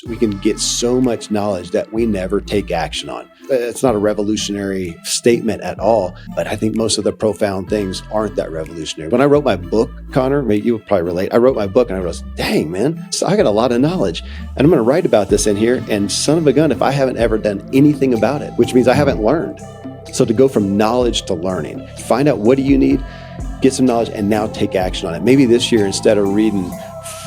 we can get so much knowledge that we never take action on. It's not a revolutionary statement at all, but I think most of the profound things aren't that revolutionary. When I wrote my book, Connor, maybe you would probably relate. I wrote my book and I realized, dang, man, so I got a lot of knowledge and I'm going to write about this in here. And son of a gun, if I haven't ever done anything about it, which means I haven't learned. So to go from knowledge to learning, find out what do you need, get some knowledge, and now take action on it. Maybe this year, instead of reading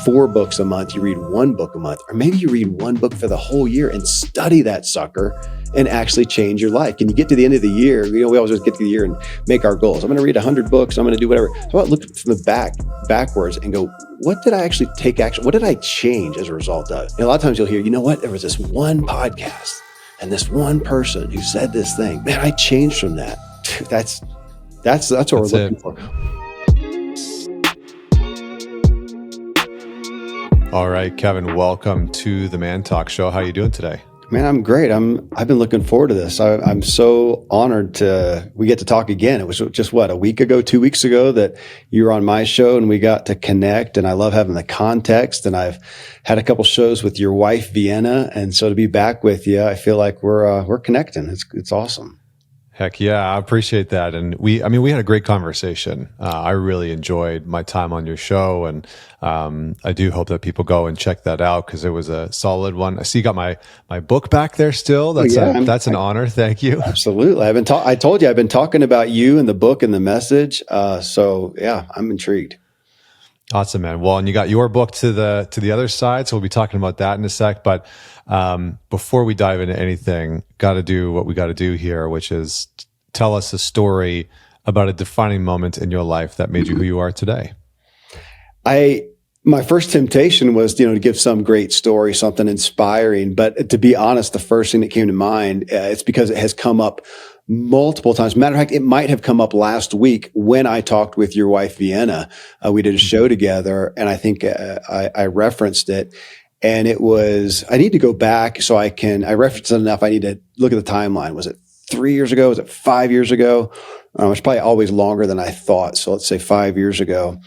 4 books a month, you read 1 book a month, or maybe you read 1 book for the whole year and study that sucker and actually change your life. Can you get to the end of the year? We always just get to the year and make our goals. I'm going to read 100 books. I'm going to do whatever. How about look from the backwards and go, what did I actually take action? What did I change as a result of? And a lot of times you'll hear, you know what? There was this one podcast and this one person who said this thing. Man, I changed from that. That's what we're looking for. All right, Kevin, welcome to the Man Talk Show. How are you doing today? Man, I'm great. I've been looking forward to this. I'm so honored we get to talk again. It was just 2 weeks ago that you were on my show and we got to connect, and I love having the context, and I've had a couple shows with your wife, Vienna. And so to be back with you, I feel like we're connecting. It's awesome. Heck yeah, I appreciate that. And we had a great conversation. I really enjoyed my time on your show, and I do hope that people go and check that out because it was a solid one. I see you got my book back there still. That's an honor. Thank you. Absolutely. I told you I've been talking about you and the book and the message. So yeah, I'm intrigued. Awesome, man. Well, and you got your book to the other side, so we'll be talking about that in a sec. But before we dive into anything, got to do what we got to do here, which is tell us a story about a defining moment in your life that made you who you are today. My first temptation was, to give some great story, something inspiring. But to be honest, the first thing that came to mind, it's because it has come up multiple times. Matter of fact, it might have come up last week when I talked with your wife, Vienna. We did a show together, and I think I referenced it. And it was, I need to go back so I referenced it enough. I need to look at the timeline. Was it 3 years ago? Was it 5 years ago? It's probably always longer than I thought. So let's say 5 years ago.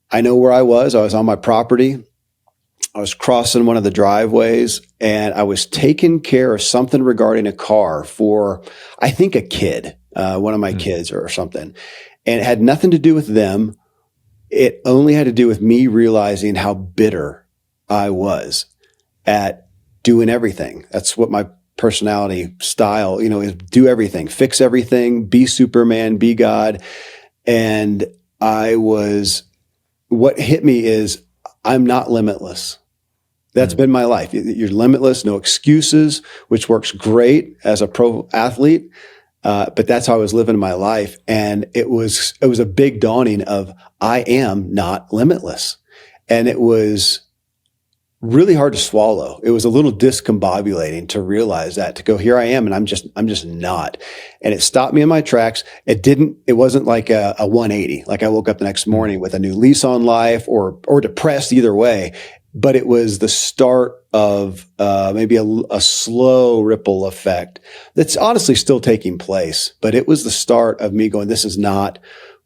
I know where I was. I was on my property. I was crossing one of the driveways, and I was taking care of something regarding a car for, I think, a kid, one of my kids or something. And it had nothing to do with them. It only had to do with me realizing how bitter I was at doing everything. That's what my personality style, is do everything, fix everything, be Superman, be God. And what hit me is I'm not limitless. That's been my life. You're limitless, no excuses, which works great as a pro athlete. But that's how I was living my life. And it was a big dawning of I am not limitless. And it was really hard to swallow. It was a little discombobulating to realize that, to go, here I am, and I'm just not. And it stopped me in my tracks. It wasn't like a 180. Like I woke up the next morning with a new lease on life or depressed, either way. But it was the start of maybe a slow ripple effect that's honestly still taking place. But it was the start of me going, this is not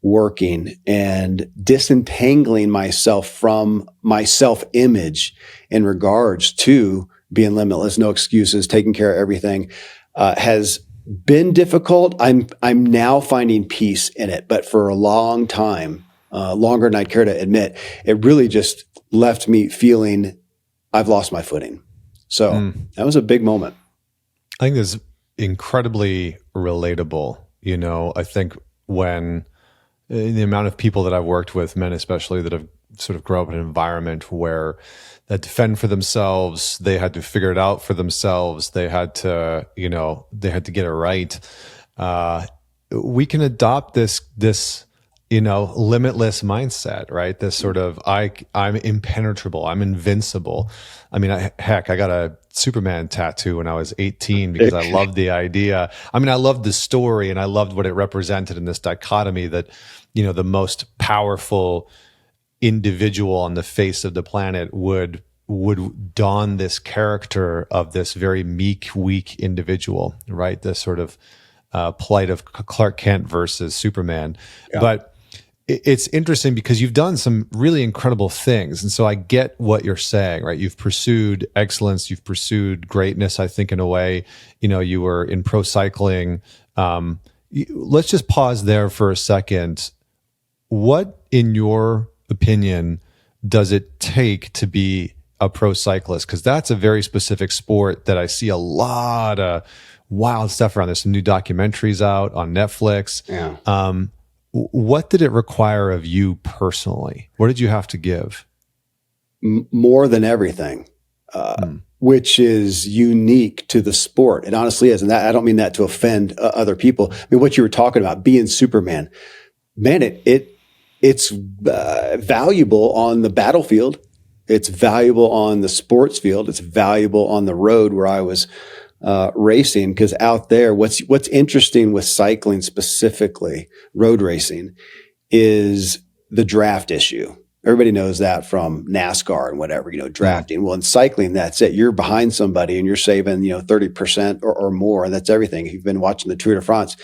working, and disentangling myself from my self-image in regards to being limitless, no excuses, taking care of everything, has been difficult. I'm now finding peace in it, but for a long time, longer than I'd care to admit, it really just left me feeling I've lost my footing. So that was a big moment. I think it's incredibly relatable. I think when the amount of people that I've worked with, men especially, that have sort of grown up in an environment where they defend for themselves, they had to figure it out for themselves, they had to get it right. We can adopt this limitless mindset, right? This sort of, I'm impenetrable, I'm invincible. I got a Superman tattoo when I was 18 because I loved the idea. I loved the story, and I loved what it represented in this dichotomy that, the most powerful individual on the face of the planet would don this character of this very meek, weak individual, right? This sort of plight of Clark Kent versus Superman. Yeah. But it's interesting because you've done some really incredible things. And so I get what you're saying, right? You've pursued excellence. You've pursued greatness, I think, in a way. You were in pro cycling. Let's just pause there for a second. What, in your opinion, does it take to be a pro cyclist? Because that's a very specific sport that I see a lot of wild stuff around. There's some new documentaries out on Netflix. Yeah. What did it require of you personally? What did you have to give? More than everything, which is unique to the sport. It honestly is. And that, I don't mean that to offend other people. I mean, what you were talking about, being Superman, man, it's valuable on the battlefield. It's valuable on the sports field. It's valuable on the road where I was racing, because out there, what's interesting with cycling, specifically road racing, is the draft issue. Everybody knows that from NASCAR and whatever, drafting. Well, in cycling, that's it. You're behind somebody and you're saving, 30% or more. And that's everything. If you've been watching the Tour de France,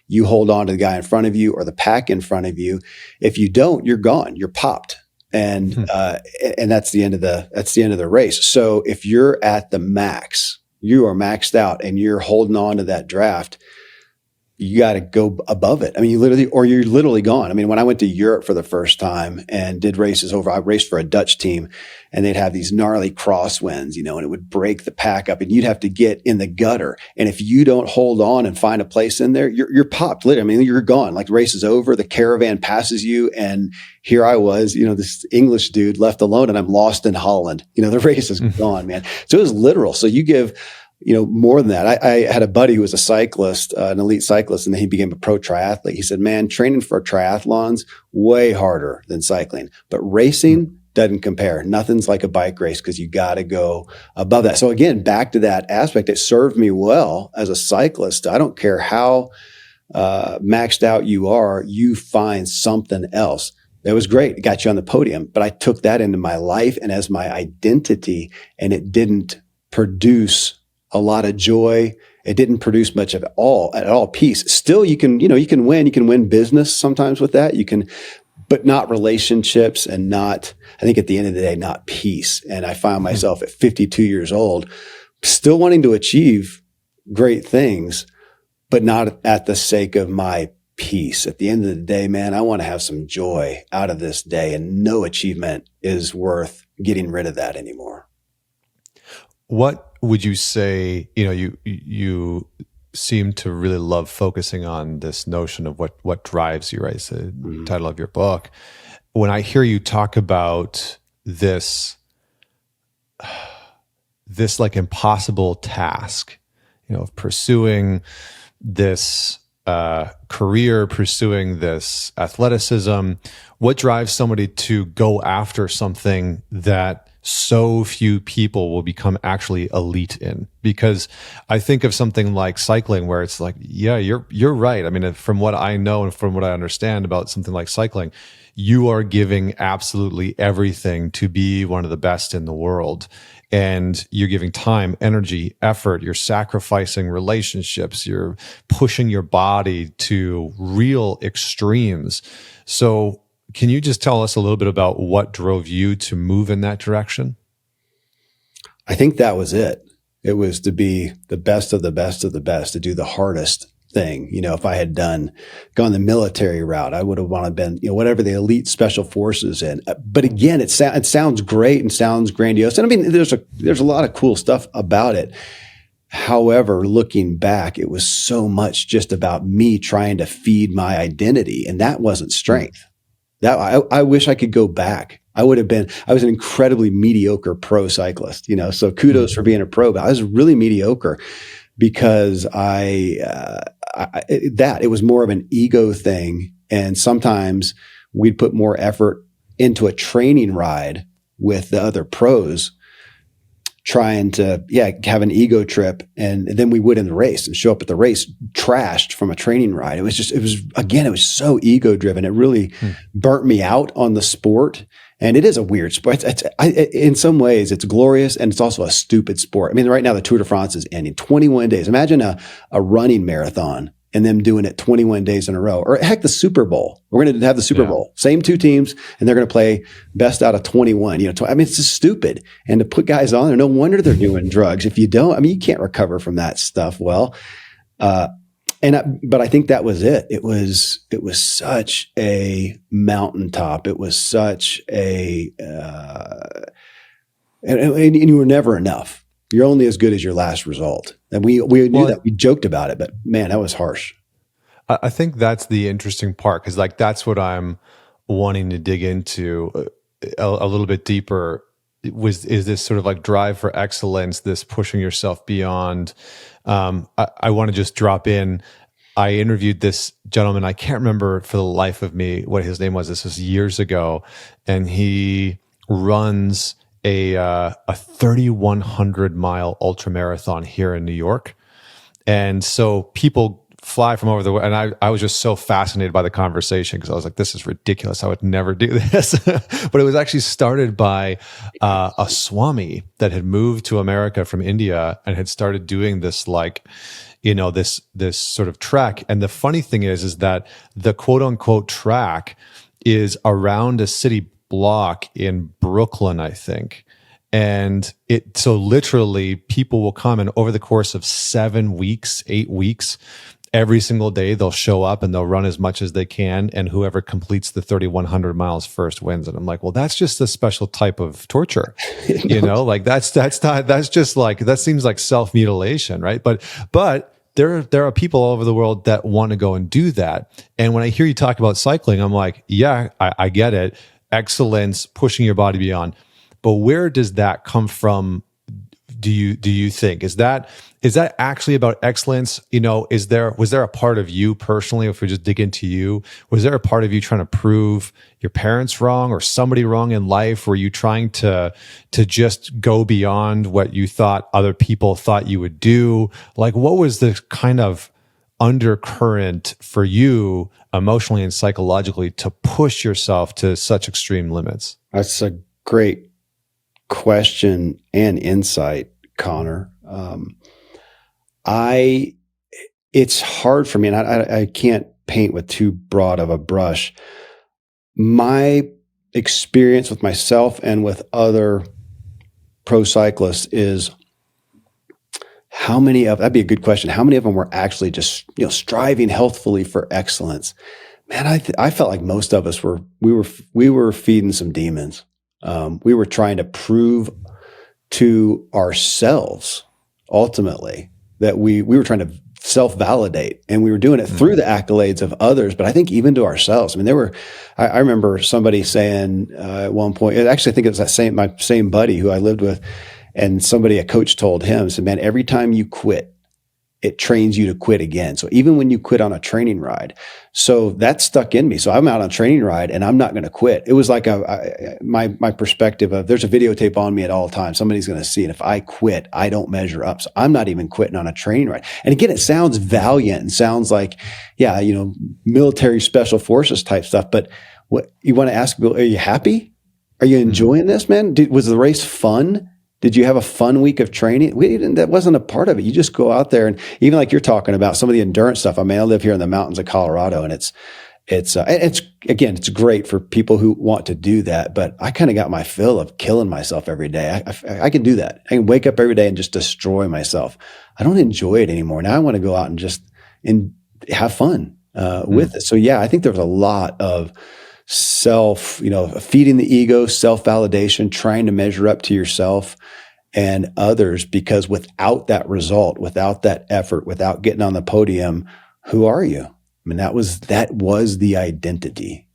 you hold on to the guy in front of you or the pack in front of you. If you don't, you're gone. You're popped. And that's the end of the race. So if you're at the max, you are maxed out and you're holding on to that draft, you got to go above it. I mean, you're literally gone. I mean, when I went to Europe for the first time and did races I raced for a Dutch team, and they'd have these gnarly crosswinds, and it would break the pack up and you'd have to get in the gutter. And if you don't hold on and find a place in there, you're popped. Literally. I mean, you're gone. Like, the race is over. The caravan passes you. And here I was, this English dude left alone, and I'm lost in Holland. The race is gone, man. So it was literal. So you give, more than that. I had a buddy who was a cyclist, an elite cyclist, and then he became a pro triathlete. He said, man, training for triathlons, way harder than cycling, but racing doesn't compare. Nothing's like a bike race, because you got to go above that. So again, back to that aspect, it served me well as a cyclist. I don't care how maxed out you are, you find something else. That was great. It got you on the podium, but I took that into my life and as my identity, and it didn't produce a lot of joy. It didn't produce much of it at all peace. Still, you can win business sometimes with that. But not relationships, and not, I think at the end of the day, not peace. And I found myself at 52 years old, still wanting to achieve great things, but not at the sake of my peace. At the end of the day, man, I want to have some joy out of this day, and no achievement is worth getting rid of that anymore. What would you say, you seem to really love focusing on this notion of what drives you, right? It's the title of your book. When I hear you talk about this like impossible task, of pursuing this career, pursuing this athleticism, what drives somebody to go after something that so few people will become actually elite in? Because I think of something like cycling, where it's like, yeah, you're right. I mean, from what I know and from what I understand about something like cycling, you are giving absolutely everything to be one of the best in the world. And you're giving time, energy, effort, you're sacrificing relationships, you're pushing your body to real extremes. So can you just tell us a little bit about what drove you to move in that direction? I think that was it. It was to be the best of the best of the best, to do the hardest thing. If I had gone the military route, I would have wanted to been, whatever the elite special forces in. But again, it sounds great and sounds grandiose. And I mean, there's a lot of cool stuff about it. However, looking back, it was so much just about me trying to feed my identity, and that wasn't strength. That I wish I could go back. I was an incredibly mediocre pro cyclist, so kudos for being a pro, but I was really mediocre because it was more of an ego thing. And sometimes we'd put more effort into a training ride with the other pros, trying to, have an ego trip. And then we would in the race and show up at the race trashed from a training ride. It was so ego driven. It really burnt me out on the sport. And it is a weird sport. In some ways, it's glorious, and it's also a stupid sport. I mean, right now the Tour de France is ending 21 days. Imagine a running marathon and them doing it 21 days in a row. Or heck, the Super Bowl. We're going to have the Super Bowl. Same two teams, and they're going to play best out of 21. I mean, it's just stupid. And to put guys on there, no wonder they're doing drugs. If you don't, I mean, you can't recover from that stuff well. But I think that was it. It was such a mountaintop. It was such a, and you were never enough. You're only as good as your last result. And we knew that. We joked about it, but man, that was harsh. I think that's the interesting part, because like that's what I'm wanting to dig into a little bit deeper. Is this sort of like drive for excellence, this pushing yourself beyond? I want to just drop in. I interviewed this gentleman. I can't remember for the life of me what his name was. This was years ago, and he runs a 3,100 mile ultra marathon here in New York. And so people fly from over the world. And I was just so fascinated by the conversation, because I was like, this is ridiculous. I would never do this. But it was actually started by a Swami that had moved to America from India and had started doing this, like, this sort of trek. And the funny thing is that the quote unquote track is around a city block in Brooklyn, I think. And so literally people will come, and over the course of 7 weeks, 8 weeks, every single day they'll show up and they'll run as much as they can. And whoever completes the 3,100 miles first wins. And I'm like, well, that's just a special type of torture, like that seems like self-mutilation. Right. But there are people all over the world that want to go and do that. And when I hear you talk about cycling, I'm like, yeah, I get it. Excellence, pushing your body beyond. But where does that come from? Do you think is that actually about excellence? Was there a part of you personally, if we just dig into you, was there a part of you trying to prove your parents wrong or somebody wrong in life? Were you trying to just go beyond what you thought other people thought you would do? Like, what was the kind of undercurrent for you emotionally and psychologically to push yourself to such extreme limits? That's a great question and insight, Connor. It's hard for me, and I can't paint with too broad of a brush. My experience with myself and with other pro cyclists is that'd be a good question. How many of them were actually just, striving healthfully for excellence? Man, I felt like most of us we were feeding some demons. We were trying to prove to ourselves ultimately that we were trying to self-validate, and we were doing it through the accolades of others, but I think even to ourselves. I mean, I remember somebody saying at one point, actually I think it was my same buddy who I lived with, and a coach told him, said, man, every time you quit, it trains you to quit again. So even when you quit on a training ride, so that stuck in me. So I'm out on a training ride and I'm not going to quit. It was like my perspective of, there's a videotape on me at all times. Somebody's going to see it. If I quit, I don't measure up. So I'm not even quitting on a training ride. And again, it sounds valiant and sounds like, military special forces type stuff. But what you want to ask people, are you happy? Are you enjoying this, man? Was the race fun? Did you have a fun week of training? That wasn't a part of it. You just go out there, and even like you're talking about some of the endurance stuff. I mean, I live here in the mountains of Colorado, and it's great for people who want to do that. But I kind of got my fill of killing myself every day. I can do that. I can wake up every day and just destroy myself. I don't enjoy it anymore. Now I want to go out and have fun with it. So yeah, I think there was a lot of feeding the ego, self-validation, trying to measure up to yourself and others, because without that result, without that effort, without getting on the podium, who are you? I mean, that was the identity.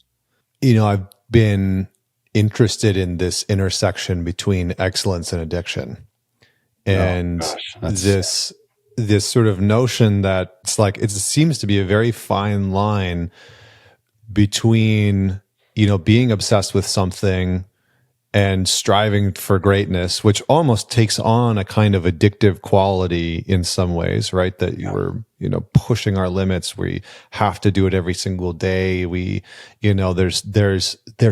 I've been interested in this intersection between excellence and addiction. And this sort of notion that it's like, it seems to be a very fine line between, being obsessed with something and striving for greatness, which almost takes on a kind of addictive quality in some ways, right? That you were, pushing our limits. We have to do it every single day. There's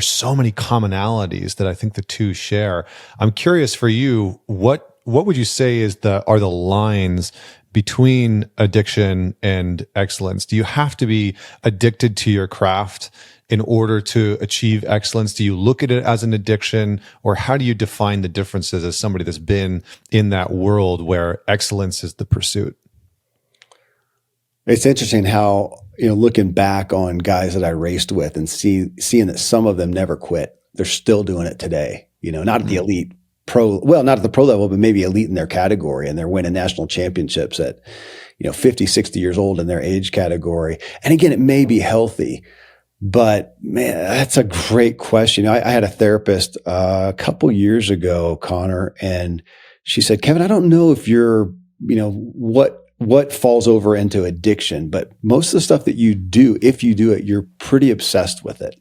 so many commonalities that I think the two share. I'm curious for you, what what would you say are the lines between addiction and excellence? Do you have to be addicted to your craft in order to achieve excellence? Do you look at it as an addiction, or how do you define the differences as somebody that's been in that world where excellence is the pursuit? It's interesting how, looking back on guys that I raced with and seeing that some of them never quit. They're still doing it today, not at the elite not at the pro level, but maybe elite in their category. And they're winning national championships at, 50, 60 years old in their age category. And again, it may be healthy, but man, that's a great question. I had a therapist a couple years ago, Connor, and she said, Kevin, I don't know if you're, what falls over into addiction, but most of the stuff that you do, if you do it, you're pretty obsessed with it.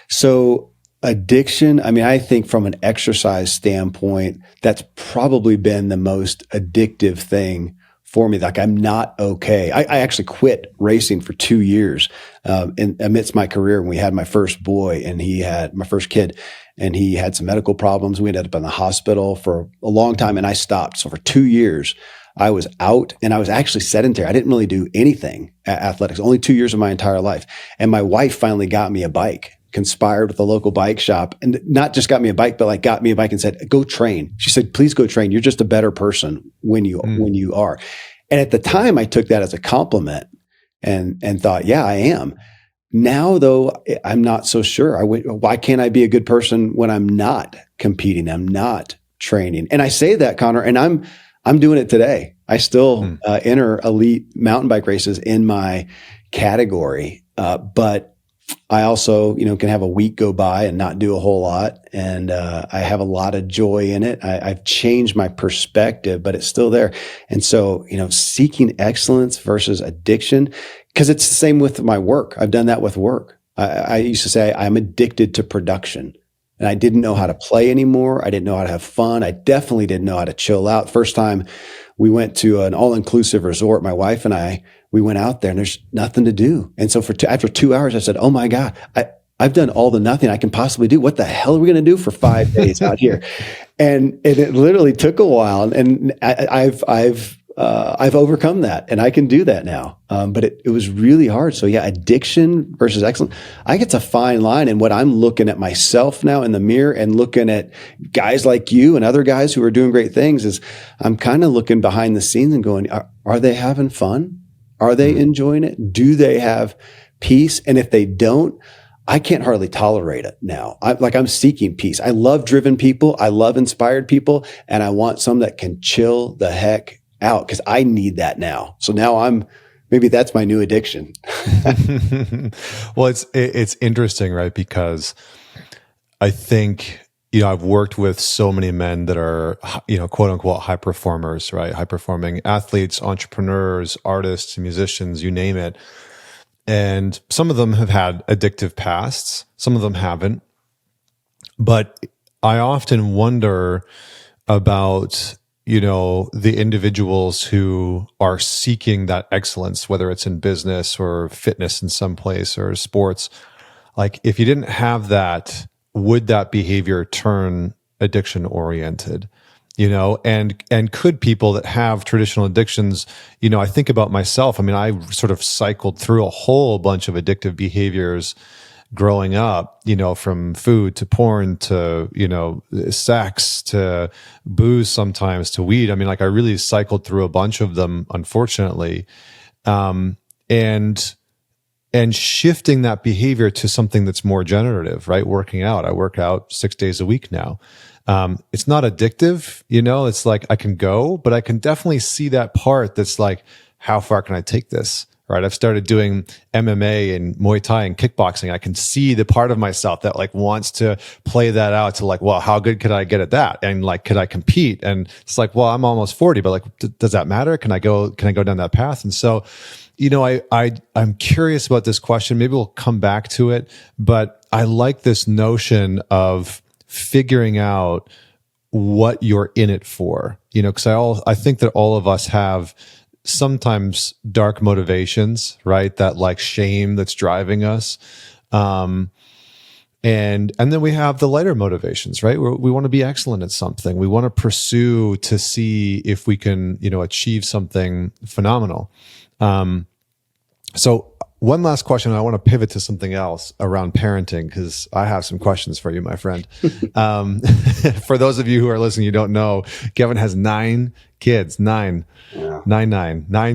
So addiction, I think from an exercise standpoint, that's probably been the most addictive thing for me. Like, I'm not okay. I actually quit racing for 2 years amidst my career when we had my first boy, and he had my first kid, and he had some medical problems. We ended up in the hospital for a long time, and I stopped. So for 2 years, I was out, and I was actually sedentary. I didn't really do anything at athletics, only 2 years of my entire life. And my wife finally got me a bike, conspired with a local bike shop, and not just got me a bike, but like got me a bike and said, go train. She said, please go train. You're just a better person when you are. And at the time I took that as a compliment and thought, yeah, I am. Now though, I'm not so sure. Why can't I be a good person when I'm not competing? I'm not training. And I say that, Connor, and I'm doing it today. I still enter elite mountain bike races in my category. But I also, can have a week go by and not do a whole lot. And I have a lot of joy in it. I've changed my perspective, but it's still there. And so, seeking excellence versus addiction, because it's the same with my work. I've done that with work. I used to say I'm addicted to production. And I didn't know how to play anymore. I didn't know how to have fun. I definitely didn't know how to chill out. First time we went to an all-inclusive resort, my wife and I, we went out there and there's nothing to do. And so after 2 hours, I said, oh my God, I've done all the nothing I can possibly do. What the hell are we going to do for 5 days out here? And it literally took a while. And I've overcome that, and I can do that now. But it was really hard. So yeah, addiction versus excellence. I think it's a fine line. And what I'm looking at myself now in the mirror and looking at guys like you and other guys who are doing great things is I'm kind of looking behind the scenes and going, are they having fun? Are they enjoying it? Do they have peace? And if they don't, I can't hardly tolerate it now. I'm seeking peace. I love driven people. I love inspired people. And I want some that can chill the heck out, because I need that now. So now maybe that's my new addiction. Well, it's interesting, right? Because I think, I've worked with so many men that are, quote unquote, high performers, right? High performing athletes, entrepreneurs, artists, musicians, you name it. And some of them have had addictive pasts. Some of them haven't. But I often wonder about, the individuals who are seeking that excellence, whether it's in business or fitness in some place or sports. Like, if you didn't have that, would that behavior turn addiction oriented? And could people that have traditional addictions, I think about myself. I sort of cycled through a whole bunch of addictive behaviors growing up, from food to porn to, sex to booze, sometimes to weed. I really cycled through a bunch of them, unfortunately. And shifting that behavior to something that's more generative, right? Working out. I work out 6 days a week now. It's not addictive, it's like I can go, but I can definitely see that part that's like, how far can I take this? Right. I've started doing MMA and Muay Thai and kickboxing. I can see the part of myself that like wants to play that out to like, well, how good could I get at that? And like, could I compete? And it's like, well, I'm almost 40, but like, does that matter? Can I go down that path? And so, I'm curious about this question. Maybe we'll come back to it, but I like this notion of figuring out what you're in it for, because I think that all of us have sometimes dark motivations, right? That like shame that's driving us. And then we have the lighter motivations, right? We want to be excellent at something. We want to pursue to see if we can, achieve something phenomenal. So one last question. I want to pivot to something else around parenting, because I have some questions for you, my friend. For those of you who are listening, you don't know, Kevin has 9 kids, nine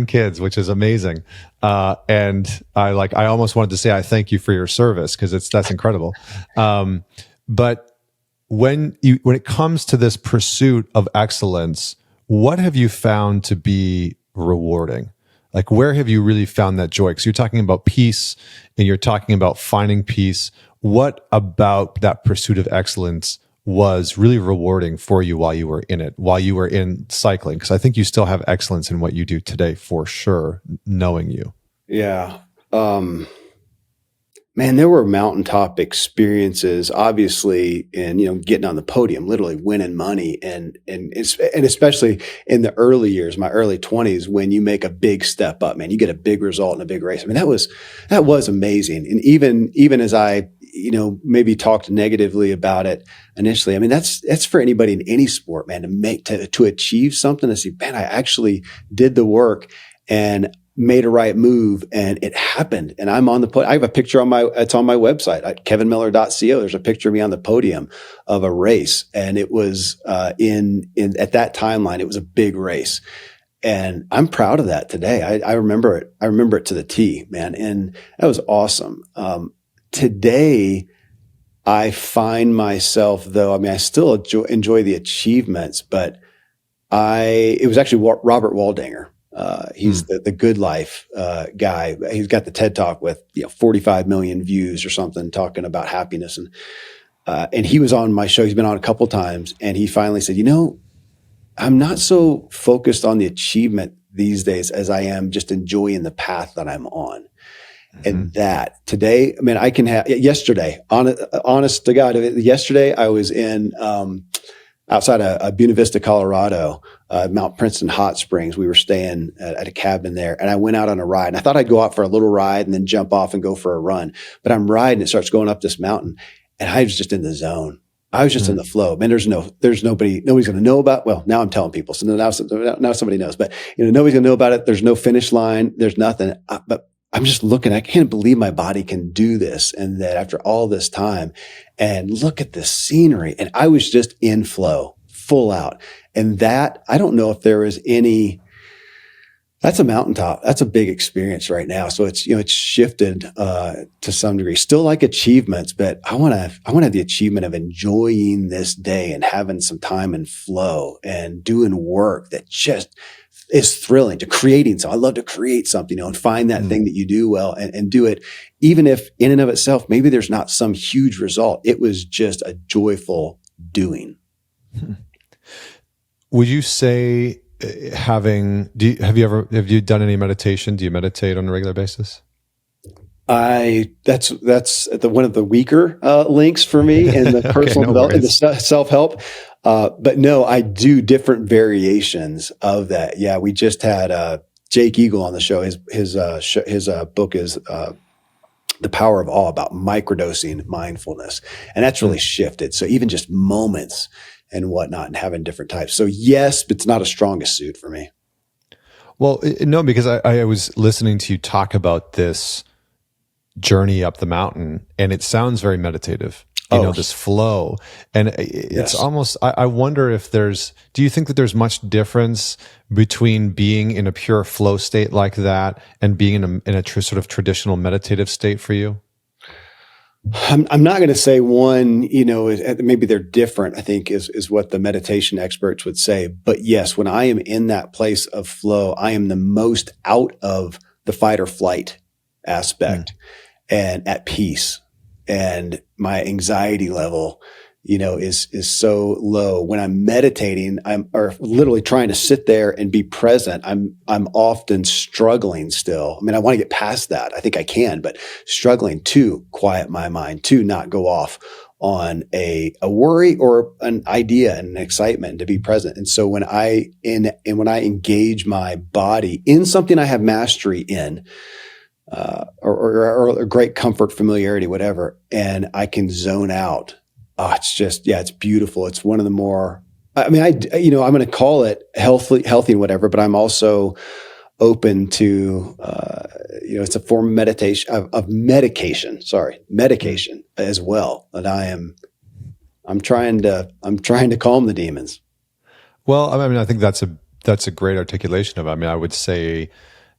kids, which is amazing. And I almost wanted to say, I thank you for your service, because that's incredible. But when it comes to this pursuit of excellence, what have you found to be rewarding? Like, where have you really found that joy? Because you're talking about peace and you're talking about finding peace. What about that pursuit of excellence was really rewarding for you while you were in it, while you were in cycling? Because I think you still have excellence in what you do today, for sure, knowing you. Yeah. Man, there were mountaintop experiences, obviously, in, getting on the podium, literally winning money, and especially in the early years, my early 20s, when you make a big step up, man, you get a big result in a big race. I mean, that was amazing. And even as I, maybe talked negatively about it initially, I mean, that's for anybody in any sport, man, to achieve something, to see, man, I actually did the work and made a right move, and it happened. And I'm on the podium. I have a picture it's on my website at kevinmiller.co. There's a picture of me on the podium of a race. And it was, at that timeline, it was a big race. And I'm proud of that today. I remember it. I remember it to the T, man. And that was awesome. Today, I find myself, though, I mean, I still enjoy the achievements, but it was actually Robert Waldinger. He's the Good Life guy. He's got the TED Talk with 45 million views or something, talking about happiness, and he was on my show. He's been on a couple times, and he finally said, I'm not so focused on the achievement these days as I am just enjoying the path that I'm on. Mm-hmm. And that today, I mean, I can have honest to God, yesterday I was in outside of Buena Vista, Colorado, Mount Princeton Hot Springs. We were staying at a cabin there, and I went out on a ride. And I thought I'd go out for a little ride and then jump off and go for a run. But I'm riding, it starts going up this mountain, and I was just in the zone. I was just in the flow. Man, nobody's going to know about. Well, now I'm telling people, so now somebody knows. But nobody's going to know about it. There's no finish line. There's nothing. But I'm just looking. I can't believe my body can do this, and that after all this time, and look at the scenery. And I was just in flow, full out. And that, I don't know if there is any. That's a mountaintop. That's a big experience right now. So it's shifted to some degree. Still like achievements, but I want to have the achievement of enjoying this day and having some time and flow and doing work that just is thrilling, to creating. So I love to create something, and find that thing that you do well and do it, even if in and of itself maybe there's not some huge result. It was just a joyful doing. Would you say? Have you done any meditation? Do you meditate on a regular basis? That's one of the weaker links for me in the personal development, the self-help. But no, I do different variations of that. Yeah, we just had Jake Eagle on the show. His book is The Power of Awe, about microdosing mindfulness, and that's really shifted. So even just moments and whatnot, and having different types. So yes, but it's not a strongest suit for me. Well, no, because I was listening to you talk about this journey up the mountain, and it sounds very meditative. This flow, and it's almost. I wonder if do you think that there's much difference between being in a pure flow state like that and being in a sort of traditional meditative state for you? I'm not going to say one, maybe they're different, I think is what the meditation experts would say. But yes, when I am in that place of flow, I am the most out of the fight or flight aspect and at peace. And my anxiety level, is so low. When I'm meditating, or literally trying to sit there and be present, I'm often struggling still. I mean, I want to get past that. I think I can, but struggling to quiet my mind, to not go off on a worry or an idea and an excitement, to be present. And so when I engage my body in something I have mastery in, or great comfort, familiarity, whatever, and I can zone out. Oh, it's just, yeah, it's beautiful. It's one of the more, I mean, I'm going to call it healthy and whatever, but I'm also open to, it's a form of medication as well. And I'm trying to calm the demons. Well, I mean, I think that's a great articulation of it. I mean, I would say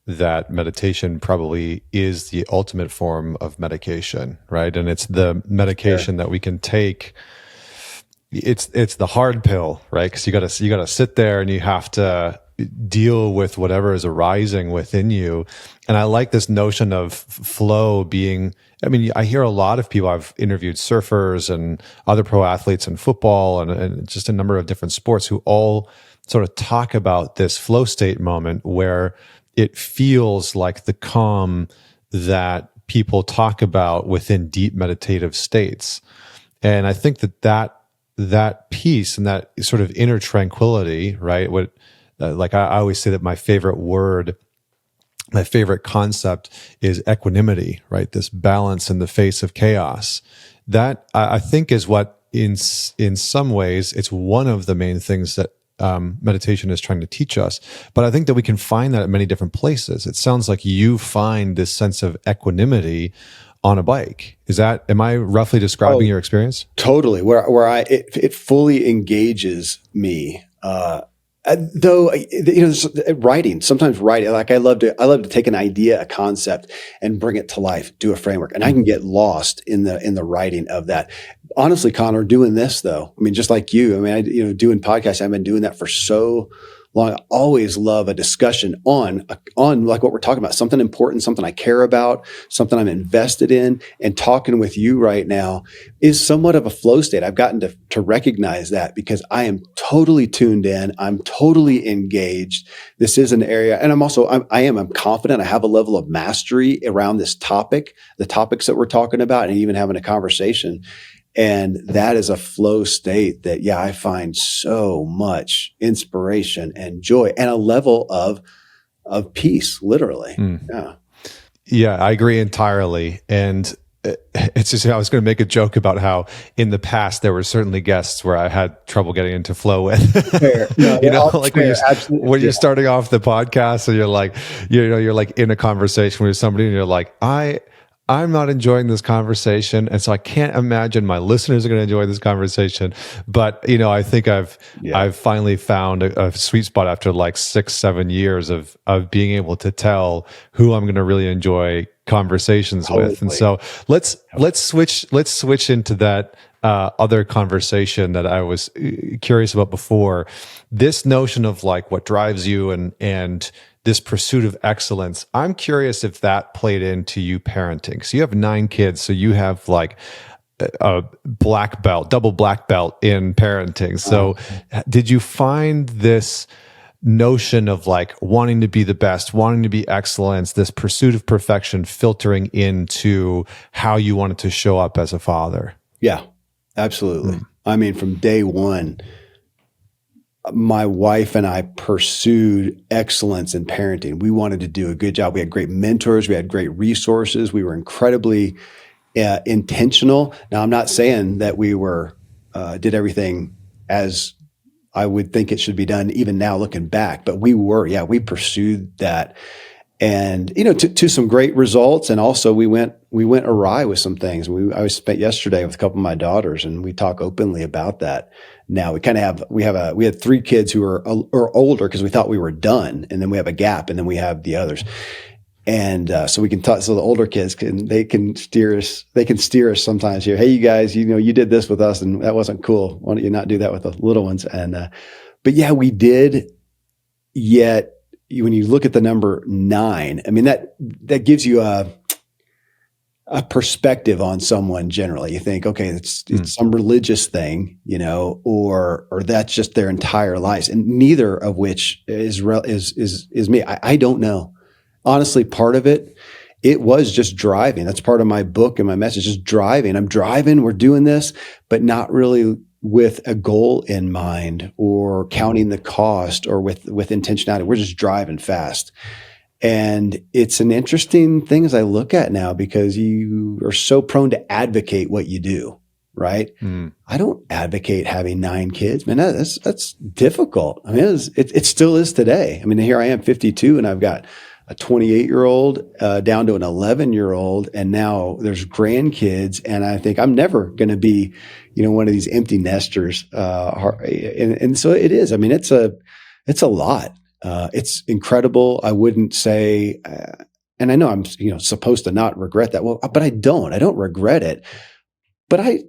that meditation probably is the ultimate form of medication, right? And it's the medication that we can take. It's the hard pill, right? Because you gotta sit there and you have to deal with whatever is arising within you. And I like this notion of flow being, I mean, I hear a lot of people, I've interviewed surfers and other pro athletes in football and just a number of different sports who all sort of talk about this flow state moment where it feels like the calm that people talk about within deep meditative states. And I think that peace and that sort of inner tranquility, right? Like I always say that my favorite concept is equanimity, right? This balance in the face of chaos. That I think is what in some ways, it's one of the main things that meditation is trying to teach us. But I think that we can find that at many different places. It sounds like you find this sense of equanimity on a bike. Am I roughly describing your experience? Totally. Where it fully engages me. Though, writing, like I love to take an idea, a concept, and bring it to life, do a framework, and I can get lost in the writing of that. Honestly, Connor, doing this though, I mean, just like you, I mean, doing podcasts, I've been doing that for so long. I always love a discussion on like what we're talking about, something important, something I care about, something I'm invested in, and talking with you right now is somewhat of a flow state. I've gotten to recognize that because I am totally tuned in. I'm totally engaged. This is an area, and I'm confident. I have a level of mastery around this topic, the topics that we're talking about, and even having a conversation. And that is a flow state that, yeah, I find so much inspiration and joy and a level of peace, literally. Yeah. Yeah, I agree entirely. And it's just, I was going to make a joke about how in the past there were certainly guests where I had trouble getting into flow with. Fair. No, like fair. When you're starting off the podcast and you're like in a conversation with somebody and you're like, I'm not enjoying this conversation. And so I can't imagine my listeners are going to enjoy this conversation. But, I think I've finally found a sweet spot after like 6-7 years of being able to tell who I'm going to really enjoy conversations with. And so let's switch into that other conversation that I was curious about before. This notion of like what drives you and this pursuit of excellence. I'm curious if that played into you parenting. So you have 9 kids, so you have like a double black belt in parenting. So did you find this notion of like wanting to be the best, wanting to be excellence, this pursuit of perfection filtering into how you wanted to show up as a father? Yeah, absolutely. I mean, from day one, my wife and I pursued excellence in parenting. We wanted to do a good job. We had great mentors. We had great resources. We were incredibly intentional. Now, I'm not saying that we did everything as I would think it should be done, even now looking back, but we pursued that. And, to some great results. And also we went awry with some things. I spent yesterday with a couple of my daughters and we talk openly about that. Now we had 3 kids who are older because we thought we were done. And then we have a gap and then we have the others. And, so we can talk, so the older kids they can steer us sometimes here. Hey, you guys, you did this with us and that wasn't cool. Why don't you not do that with the little ones? And, but yeah, we did. Yet when you look at the number 9, I mean, that gives you a perspective on someone generally. You think, okay, it's some religious thing, or that's just their entire lives. And neither of which is me. I don't know. Honestly, part of it was just driving. That's part of my book and my message, just driving. I'm driving, we're doing this, but not really with a goal in mind or counting the cost or with intentionality. We're just driving fast. And it's an interesting thing as I look at now, because you are so prone to advocate what you do, right? I don't advocate having 9 kids, man. That's difficult. I mean, it still is today. I mean, here I am 52 and I've got a 28-year-old down to an 11-year-old, and now there's grandkids. And I think I'm never going to be, one of these empty nesters. And so it is. I mean, it's a lot. It's incredible. I wouldn't say, and I know I'm, supposed to not regret that. Well, but I don't regret it, but I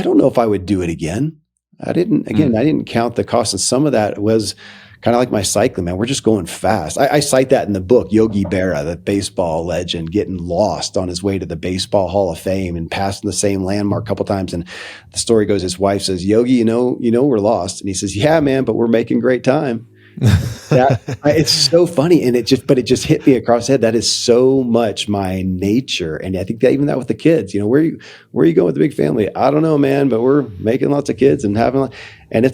don't know if I would do it again. I didn't count the cost. And some of that was kind of like my cycling, man. We're just going fast. I cite that in the book, Yogi Berra, the baseball legend, getting lost on his way to the Baseball Hall of Fame and passing the same landmark a couple times. And the story goes, his wife says, Yogi, we're lost. And he says, yeah, man, but we're making great time. It's so funny. And it just hit me across the head. That is so much my nature. And I think that even that with the kids, where are you going with the big family? I don't know, man, but we're making lots of kids and and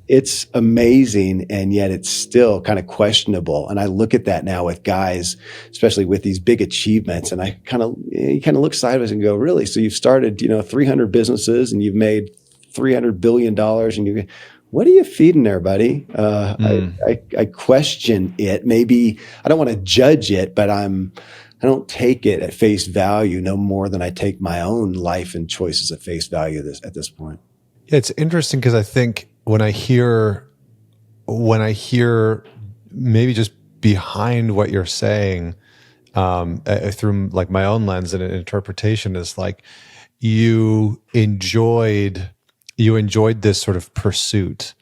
it's amazing. And yet it's still kind of questionable. And I look at that now with guys, especially with these big achievements. And you kind of look sideways and go, really? So you've started, 300 businesses and you've made $300 billion, and what are you feeding there, buddy? I question it. Maybe I don't want to judge it, but I don't take it at face value no more than I take my own life and choices at face value at this point. It's interesting because I think when I hear maybe just behind what you're saying, through like my own lens and interpretation, is like you enjoyed this sort of pursuit,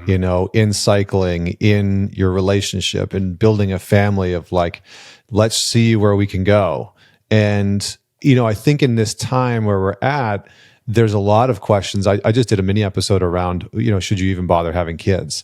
in cycling, in your relationship, and building a family of like, let's see where we can go. And, I think in this time where we're at, there's a lot of questions. I just did a mini episode around, should you even bother having kids?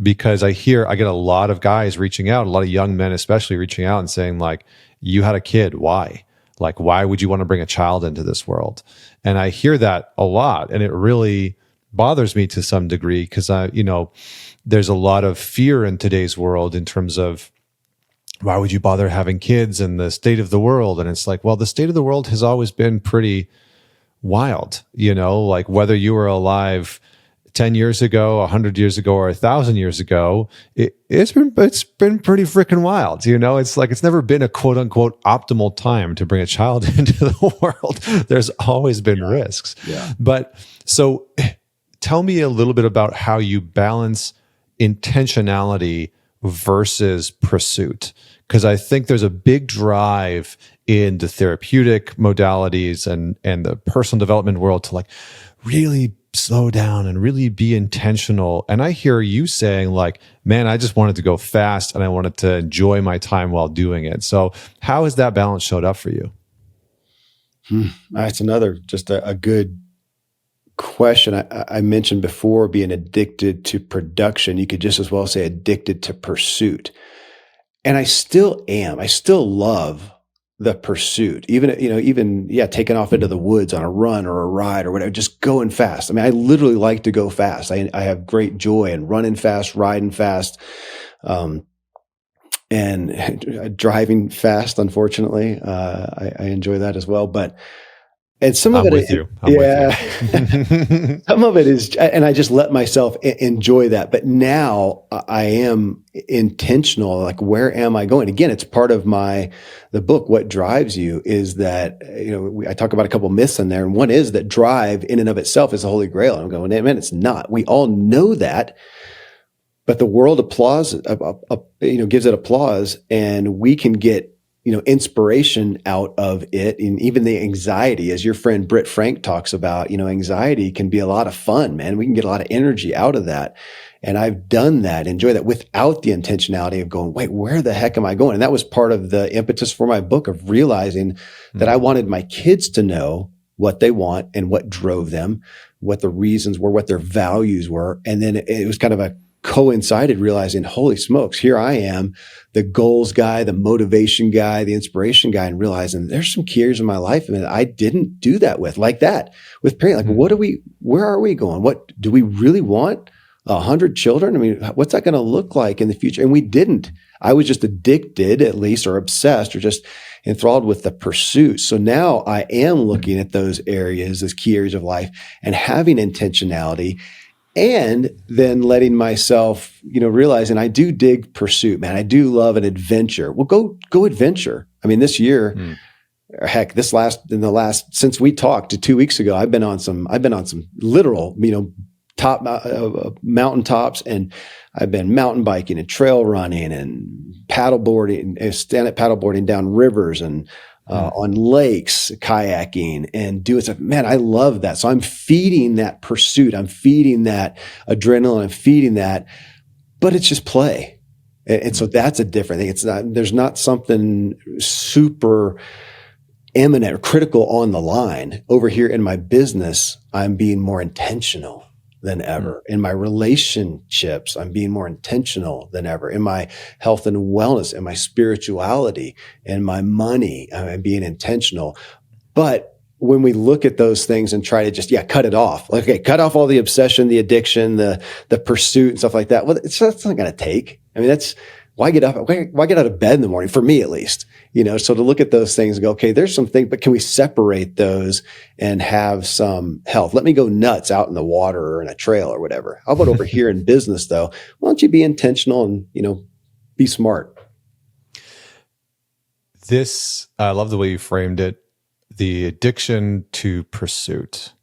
Because I get a lot of guys reaching out, a lot of young men especially reaching out and saying like, you had a kid, why? Like, why would you want to bring a child into this world? And I hear that a lot, and it really bothers me to some degree because there's a lot of fear in today's world in terms of why would you bother having kids and the state of the world? And it's like, well, the state of the world has always been pretty wild, like whether you were alive 10 years ago, 100 years ago, or 1,000 years ago, it's been pretty freaking wild. It's like, it's never been a quote unquote optimal time to bring a child into the world. There's always been risks. Yeah. But so tell me a little bit about how you balance intentionality versus pursuit. Because I think there's a big drive in the therapeutic modalities and the personal development world to like really slow down and really be intentional. And I hear you saying like, man, I just wanted to go fast and I wanted to enjoy my time while doing it. So how has that balance showed up for you? That's another, just a good question. I mentioned before being addicted to production. You could just as well say addicted to pursuit. And I still am. I still love the pursuit, even taking off into the woods on a run or a ride or whatever, just going fast. I mean, I literally like to go fast. I have great joy in running fast, riding fast, and driving fast. Unfortunately, I enjoy that as well. And some of I'm with you. Some of it is, and I just let myself enjoy that. But now I am intentional. Like, where am I going? Again, it's part of the book. What drives you is that, I talk about a couple myths in there. And one is that drive in and of itself is the Holy Grail. And I'm going, man, it's not. We all know that. But the world gives it applause, and we can get, inspiration out of it. And even the anxiety, as your friend Britt Frank talks about, anxiety can be a lot of fun, man. We can get a lot of energy out of that. And I've done that, enjoy that without the intentionality of going, wait, where the heck am I going? And that was part of the impetus for my book, of realizing that I wanted my kids to know what they want and what drove them, what the reasons were, what their values were. And then it was kind of a coincided realizing, holy smokes, here I am, the goals guy, the motivation guy, the inspiration guy, and realizing there's some key areas in my life that I didn't do that with, like that with parenting. Like, where are we going? What do we really want? 100 children? I mean, what's that going to look like in the future? And we didn't. I was just addicted, at least, or obsessed, or just enthralled with the pursuit. So now I am looking at those areas, those key areas of life, and having intentionality, and then letting myself, realizing I do dig pursuit, man. I do love an adventure. Well, go adventure. I mean, this year, heck, since we talked 2 weeks ago, I've been on some literal, top mountaintops, and I've been mountain biking and trail running and paddleboarding, stand-up paddleboarding down rivers and on lakes, kayaking, and doing stuff. Man, I love that. So I'm feeding that pursuit. I'm feeding that adrenaline. I'm feeding that, but it's just play. And so that's a different thing. There's not something super eminent or critical on the line. Over here in my business, I'm being more intentional than ever. In my relationships, I'm being more intentional than ever. In my health and wellness, in my spirituality, in my money, I'm being intentional. But when we look at those things and try to just, cut it off, okay, cut off all the obsession, the addiction, the pursuit and stuff like that. Well, that's not going to take. I mean, why get out of bed in the morning, for me at least, so to look at those things and go, okay, there's some things, but can we separate those and have some health? Let me go nuts out in the water or in a trail or whatever. How about over here in business though? Why don't you be intentional and, be smart? I love the way you framed it. The addiction to pursuit.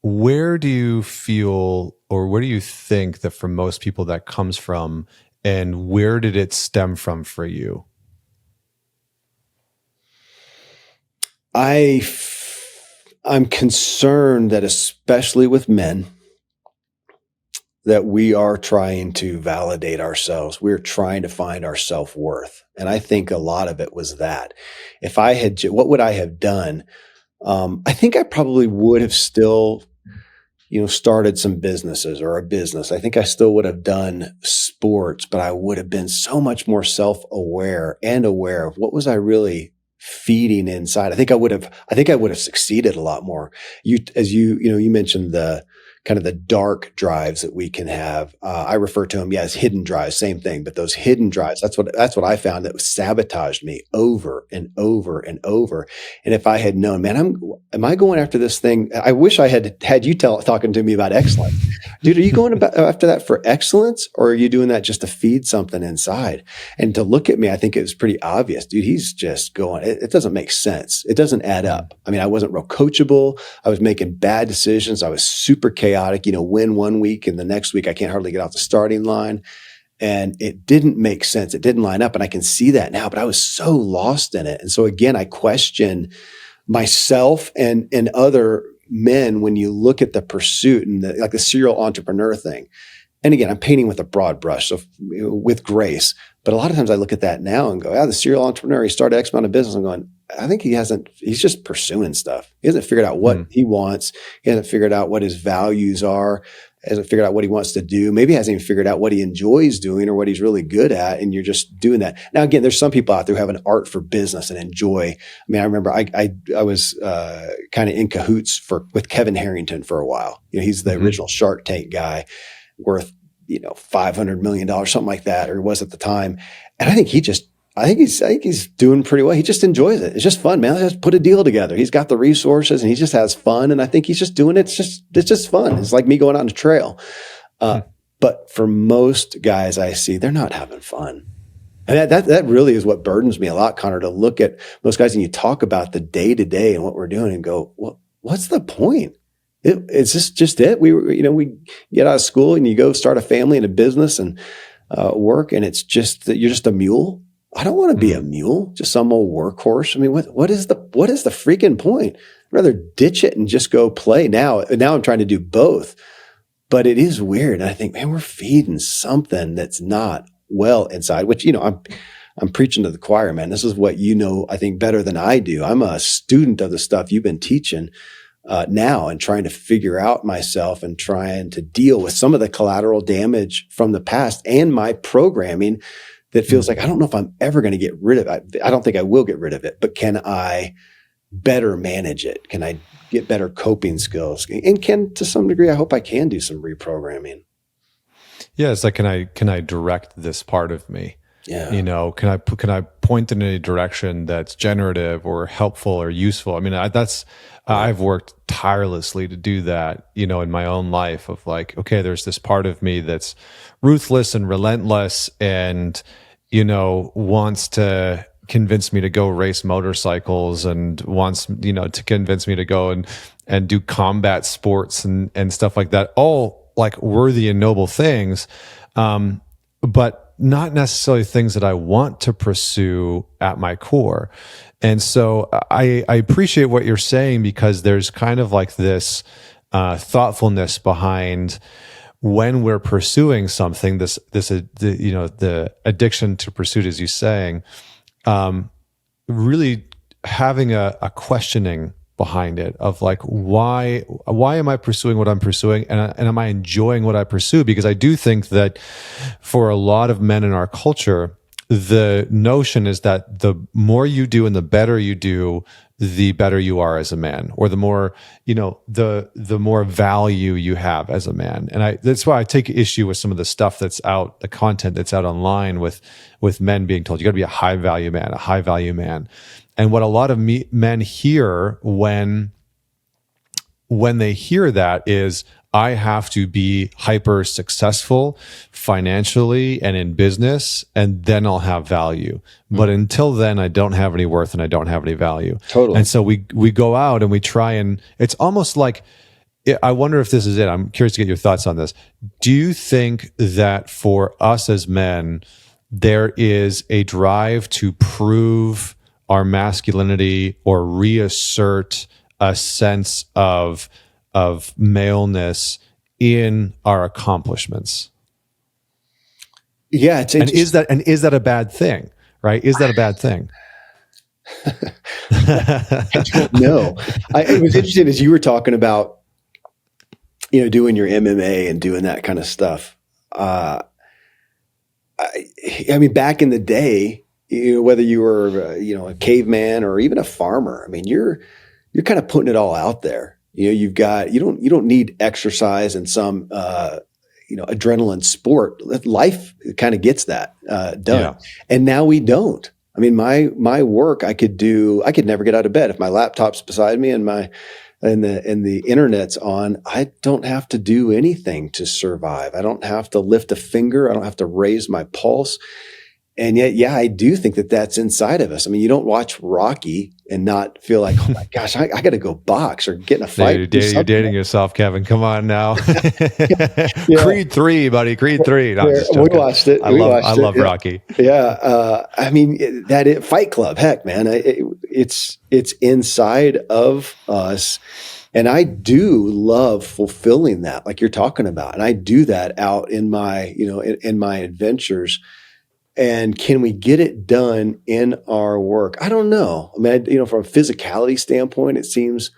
Where do you feel, or where do you think that for most people that comes from, and where did it stem from for you? I'm concerned that, especially with men, that we are trying to validate ourselves. We're trying to find our self-worth. And I think a lot of it was that. What would I have done? I think I probably would have still, started some businesses or a business. I think I still would have done sports, but I would have been so much more self-aware and aware of what was I really feeding inside. I think I would have succeeded a lot more. You mentioned the kind of the dark drives that we can have. I refer to them, as hidden drives, same thing, but those hidden drives, that's what I found that sabotaged me over and over and over. And if I had known, man, am I going after this thing? I wish I had you talking to me about excellence. Dude, are you going after that for excellence, or are you doing that just to feed something inside? And to look at me, I think it was pretty obvious, dude, he's just going, it doesn't make sense. It doesn't add up. I mean, I wasn't real coachable. I was making bad decisions. I was super chaotic, win one week and the next week I can't hardly get off the starting line. And it didn't make sense. It didn't line up. And I can see that now, but I was so lost in it. And so again, I question myself and other men when you look at the pursuit and the serial entrepreneur thing. And again, I'm painting with a broad brush, so with grace. But a lot of times I look at that now and go, the serial entrepreneur, he started X amount of business. I'm going, I think he's just pursuing stuff. He hasn't figured out what he wants. He hasn't figured out what his values are. He hasn't figured out what he wants to do. Maybe he hasn't even figured out what he enjoys doing or what he's really good at. And you're just doing that. Now, again, there's some people out there who have an art for business and enjoy. I mean, I remember I was kind of in cahoots with Kevin Harrington for a while. He's the original Shark Tank guy, worth, $500 million, something like that, or was at the time. And I think he's doing pretty well. He just enjoys it. It's just fun, man. Let's just put a deal together. He's got the resources and he just has fun. And I think he's just doing it. It's just fun. It's like me going out on a trail. But for most guys I see, they're not having fun. And that really is what burdens me a lot, Connor, to look at most guys and you talk about the day to day and what we're doing and go, well, what's the point? It's just it. We get out of school and you go start a family and a business and work, and it's just that you're just a mule. I don't want to be a mule, just some old workhorse. I mean, what is the freaking point? I'd rather ditch it and just go play now. Now I'm trying to do both, but it is weird. And I think, man, we're feeding something that's not well inside, which, I'm preaching to the choir, man. This is what I think better than I do. I'm a student of the stuff you've been teaching now, and trying to figure out myself and trying to deal with some of the collateral damage from the past and my programming that feels like I don't know if I'm ever going to get rid of it. I don't think I will get rid of it, but can I better manage it? Can I get better coping skills? And to some degree, I hope I can do some reprogramming. Yeah, it's like, can I direct this part of me? Yeah. You know, can I point in a direction that's generative or helpful or useful? I mean, I've worked tirelessly to do that, you know, in my own life of like, okay, there's this part of me that's ruthless and relentless and, you know, wants to convince me to go race motorcycles and wants, you know, to convince me to go and do combat sports and stuff like that. All like worthy and noble things. But not necessarily things that I want to pursue at my core. And so I appreciate what you're saying because there's kind of like this thoughtfulness behind when we're pursuing something, you know, the addiction to pursuit, as you're saying, really having a questioning behind it of like, why am I pursuing what I'm pursuing? And am I enjoying what I pursue? Because I do think that for a lot of men in our culture, the notion is that the more you do and the better you do, the better you are as a man, or the more, you know, the more value you have as a man. And that's why I take issue with some of the stuff that's out, the content that's out online with men being told, you got to be a high value man, a high value man. And what a lot of men hear when they hear that is, I have to be hyper successful financially and in business, and then I'll have value. But until then, I don't have any worth and I don't have any value. Totally. And so we go out and we try, and it's almost like, I wonder if this is it. I'm curious to get your thoughts on this. Do you think that for us as men, there is a drive to prove our masculinity or reassert a sense of maleness in our accomplishments? Yeah, it's interesting. And is that a bad thing? Right? Is that a bad thing? I don't know. It was interesting as you were talking about, you know, doing your MMA and doing that kind of stuff. I mean, back in the day, you know, whether you were, you know, a caveman or even a farmer, I mean, you're kind of putting it all out there. You know, you don't need exercise and some, you know, adrenaline sport. Life kind of gets that done. Yeah. And now we don't. I mean, my work, I could never get out of bed if my laptop's beside me and the internet's on. I don't have to do anything to survive. I don't have to lift a finger. I don't have to raise my pulse. And yet, yeah, I do think that that's inside of us. I mean, you don't watch Rocky and not feel like, oh my gosh, I got to go box or get in a fight. You're dating yourself, Kevin. Come on now. Yeah. Creed 3, buddy. Creed 3. No, we watched it. I love Rocky. Yeah. I mean, Fight Club, heck, man, it's inside of us. And I do love fulfilling that, like you're talking about. And I do that out in my, you know, in my adventures. And can we get it done in our work? I don't know. I mean, you know, from a physicality standpoint, it seems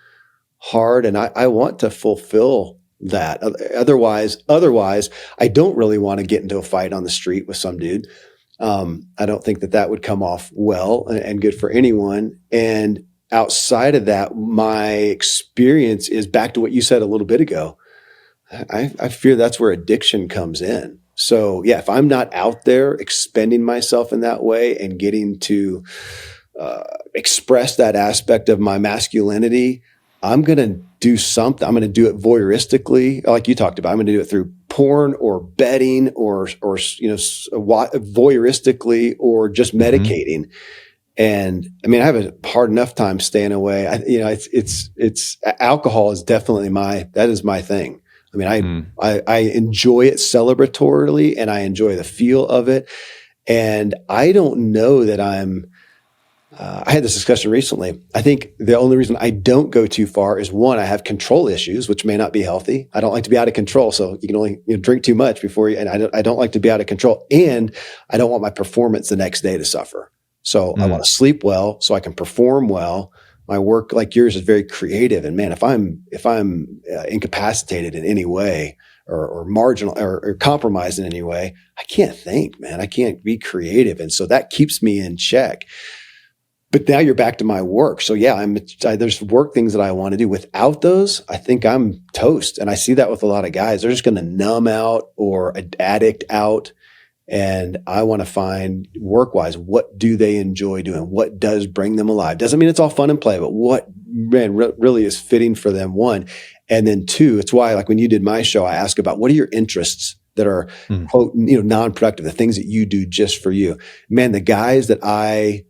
hard, and I want to fulfill that. Otherwise, I don't really want to get into a fight on the street with some dude. I don't think that would come off well and good for anyone. And outside of that, my experience is back to what you said a little bit ago. I fear that's where addiction comes in. So yeah, if I'm not out there expending myself in that way and getting to express that aspect of my masculinity, I'm going to do something. I'm going to do it voyeuristically, like you talked about. I'm going to do it through porn or betting or you know, voyeuristically or just medicating. And I mean, I have a hard enough time staying away. It's alcohol is definitely that is my thing. I mean, I enjoy it celebratorily and I enjoy the feel of it. And I don't know that I had this discussion recently. I think the only reason I don't go too far is one, I have control issues, which may not be healthy. I don't like to be out of control. So you can only drink too much and I don't like to be out of control. And I don't want my performance the next day to suffer. So I want to sleep well so I can perform well. My work, like yours, is very creative, and man, if I'm incapacitated in any way or marginal or compromised in any way, I can't think, man. I can't be creative, and so that keeps me in check. but now you're back to my work. So yeah, there's work things that I want to do. Without those, I think I'm toast. And I see that with a lot of guys. They're just going to numb out or addict out. And I want to find work-wise, what do they enjoy doing? What does bring them alive? Doesn't mean it's all fun and play, but what really is fitting for them, one. And then two, it's why, like when you did my show, I ask about what are your interests that are quote, non-productive, the things that you do just for you. Man, the guys that I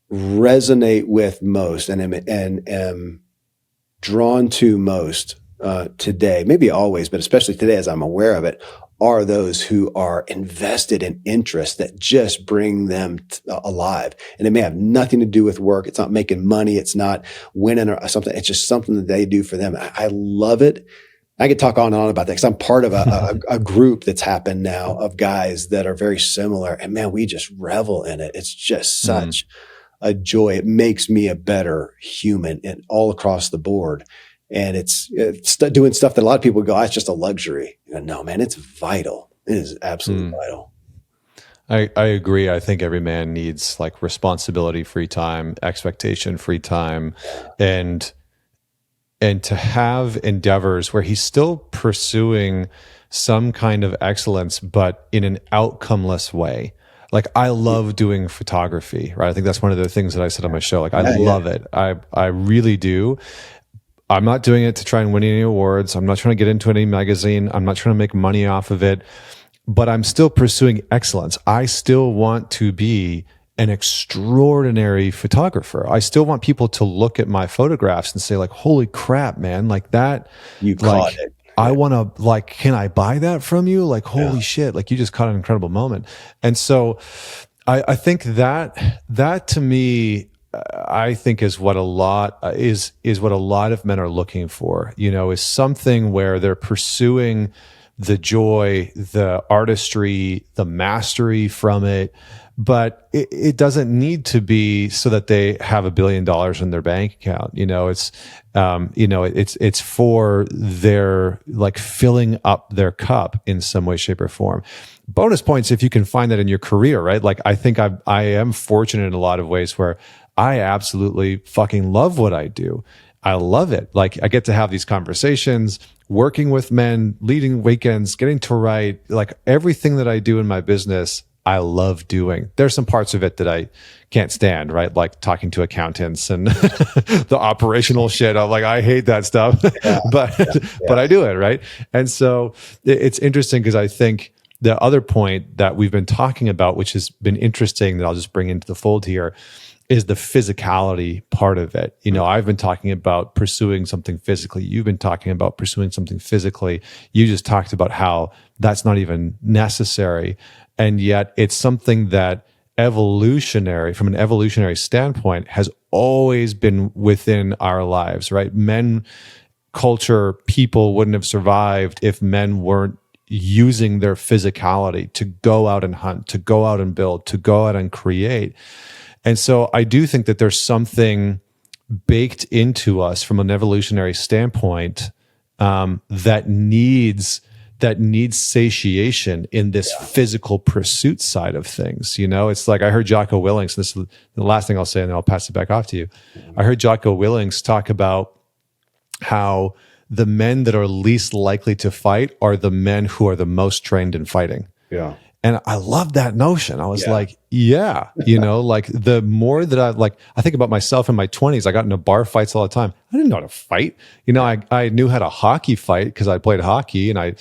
resonate with most and am drawn to most today, maybe always, but especially today as I'm aware of it, are those who are invested in interests that just bring them alive. And it may have nothing to do with work. It's not making money. It's not winning or something. It's just something that they do for them. I love it. I could talk on and on about that because I'm part of a group that's happened now of guys that are very similar. And man, we just revel in it. It's just such a joy. It makes me a better human and all across the board. And it's doing stuff that a lot of people go, it's just a luxury. No, man, it's vital. It is absolutely vital. I agree. I think every man needs like responsibility, free time, expectation, free time, and to have endeavors where he's still pursuing some kind of excellence, but in an outcomeless way. Like I love doing photography, right? I think that's one of the things that I said on my show. Like I love it. I really do. I'm not doing it to try and win any awards. I'm not trying to get into any magazine. I'm not trying to make money off of it, but I'm still pursuing excellence. I still want to be an extraordinary photographer. I still want people to look at my photographs and say like, holy crap, man, like that. You caught it. I want to like, can I buy that from you? Like, holy shit, like you just caught an incredible moment. And so I think that to me, I think is what a lot is what a lot of men are looking for, is something where they're pursuing the joy, the artistry, the mastery from it. But it doesn't need to be so that they have $1 billion in their bank account. It's for their like filling up their cup in some way, shape, or form. Bonus points if you can find that in your career, right? Like I think I am fortunate in a lot of ways where I absolutely fucking love what I do. I love it. Like I get to have these conversations, working with men, leading weekends, getting to write, like everything that I do in my business, I love doing. There's some parts of it that I can't stand, right? Like talking to accountants and the operational shit. I'm like, I hate that stuff, but I do it, right? And so it's interesting because I think the other point that we've been talking about, which has been interesting that I'll just bring into the fold here, is the physicality part of it. I've been talking about pursuing something physically. You've been talking about pursuing something physically. You just talked about how that's not even necessary. And yet it's something that from an evolutionary standpoint, has always been within our lives, right? Men, culture, people wouldn't have survived if men weren't using their physicality to go out and hunt, to go out and build, to go out and create. And so I do think that there's something baked into us from an evolutionary standpoint that needs satiation in this physical pursuit side of things. It's like I heard Jocko Willings, this is the last thing I'll say, and then I'll pass it back off to you. I heard Jocko Willings talk about how the men that are least likely to fight are the men who are the most trained in fighting. Yeah. And I love that notion. I was like, like the more that I think about myself in my 20s, I got into bar fights all the time. I didn't know how to fight. I knew how to hockey fight because I played hockey and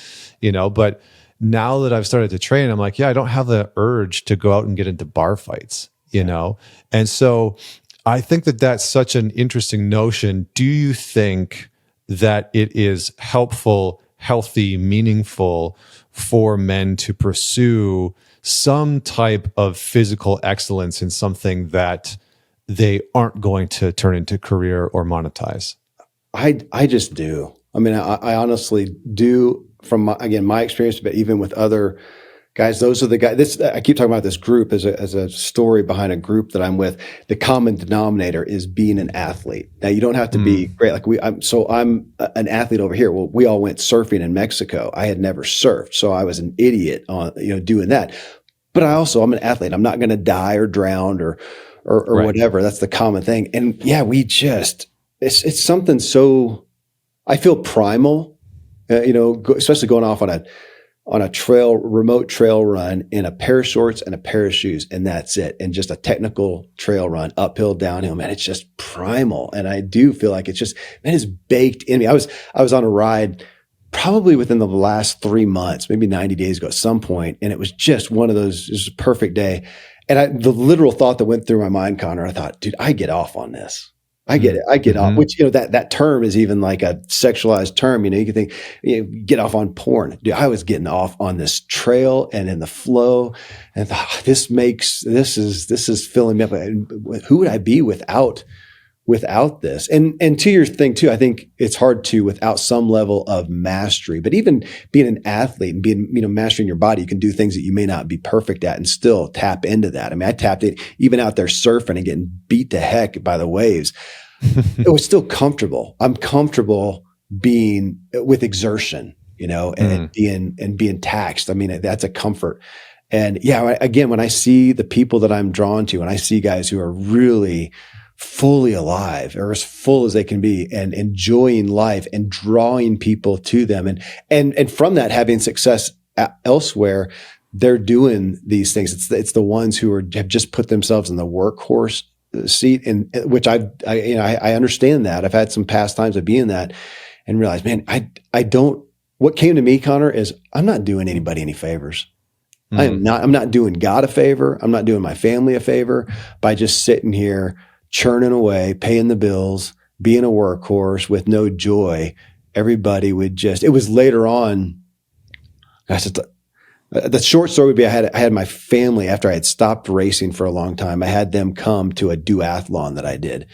but now that I've started to train, I'm like, I don't have the urge to go out and get into bar fights, And so I think that that's such an interesting notion. Do you think that it is helpful, healthy, meaningful for men to pursue some type of physical excellence in something that they aren't going to turn into career or monetize? I just do. I mean, I honestly do from my experience, but even with other guys, those are the guys. I keep talking about this group as a story behind a group that I'm with. The common denominator is being an athlete. Now, you don't have to be great. Like I'm an athlete over here. Well, we all went surfing in Mexico. I had never surfed, so I was an idiot on doing that. But I'm an athlete. I'm not going to die or drown or or Right. whatever. That's the common thing. And yeah, it's something so, I feel primal, especially going off on a remote trail run in a pair of shorts and a pair of shoes, and that's it. And just a technical trail run, uphill, downhill, man, it's just primal. And I do feel like it's baked in me. I was on a ride probably within the last 3 months, maybe 90 days ago at some point, and it was just one of those, it was a perfect day. And the literal thought that went through my mind, Connor, I thought, dude, I get off on this. I get it. I get off, which, that term is even like a sexualized term. You can think, get off on porn. Dude, I was getting off on this trail and in the flow, and thought, this is filling me up. Who would I be without this? And to your thing too, I think it's hard to, without some level of mastery, but even being an athlete and being, mastering your body, you can do things that you may not be perfect at and still tap into that. I mean, I tapped it even out there surfing and getting beat to heck by the waves. It was still comfortable. I'm comfortable being with exertion, and being taxed. I mean, that's a comfort. And yeah, again, when I see the people that I'm drawn to, and I see guys who are really fully alive, or as full as they can be, and enjoying life and drawing people to them, and from that having success elsewhere, they're doing these things. It's the ones who have just put themselves in the workhorse seat, and which I understand that. I've had some past times of being that, and realized, man, I don't. What came to me, Connor, is I'm not doing anybody any favors. I'm not doing God a favor. I'm not doing my family a favor by just sitting here churning away, paying the bills, being a workhorse with no joy. Everybody would just, it was later on, gosh, the short story would be, I had my family, after I had stopped racing for a long time, I had them come to a duathlon that I did.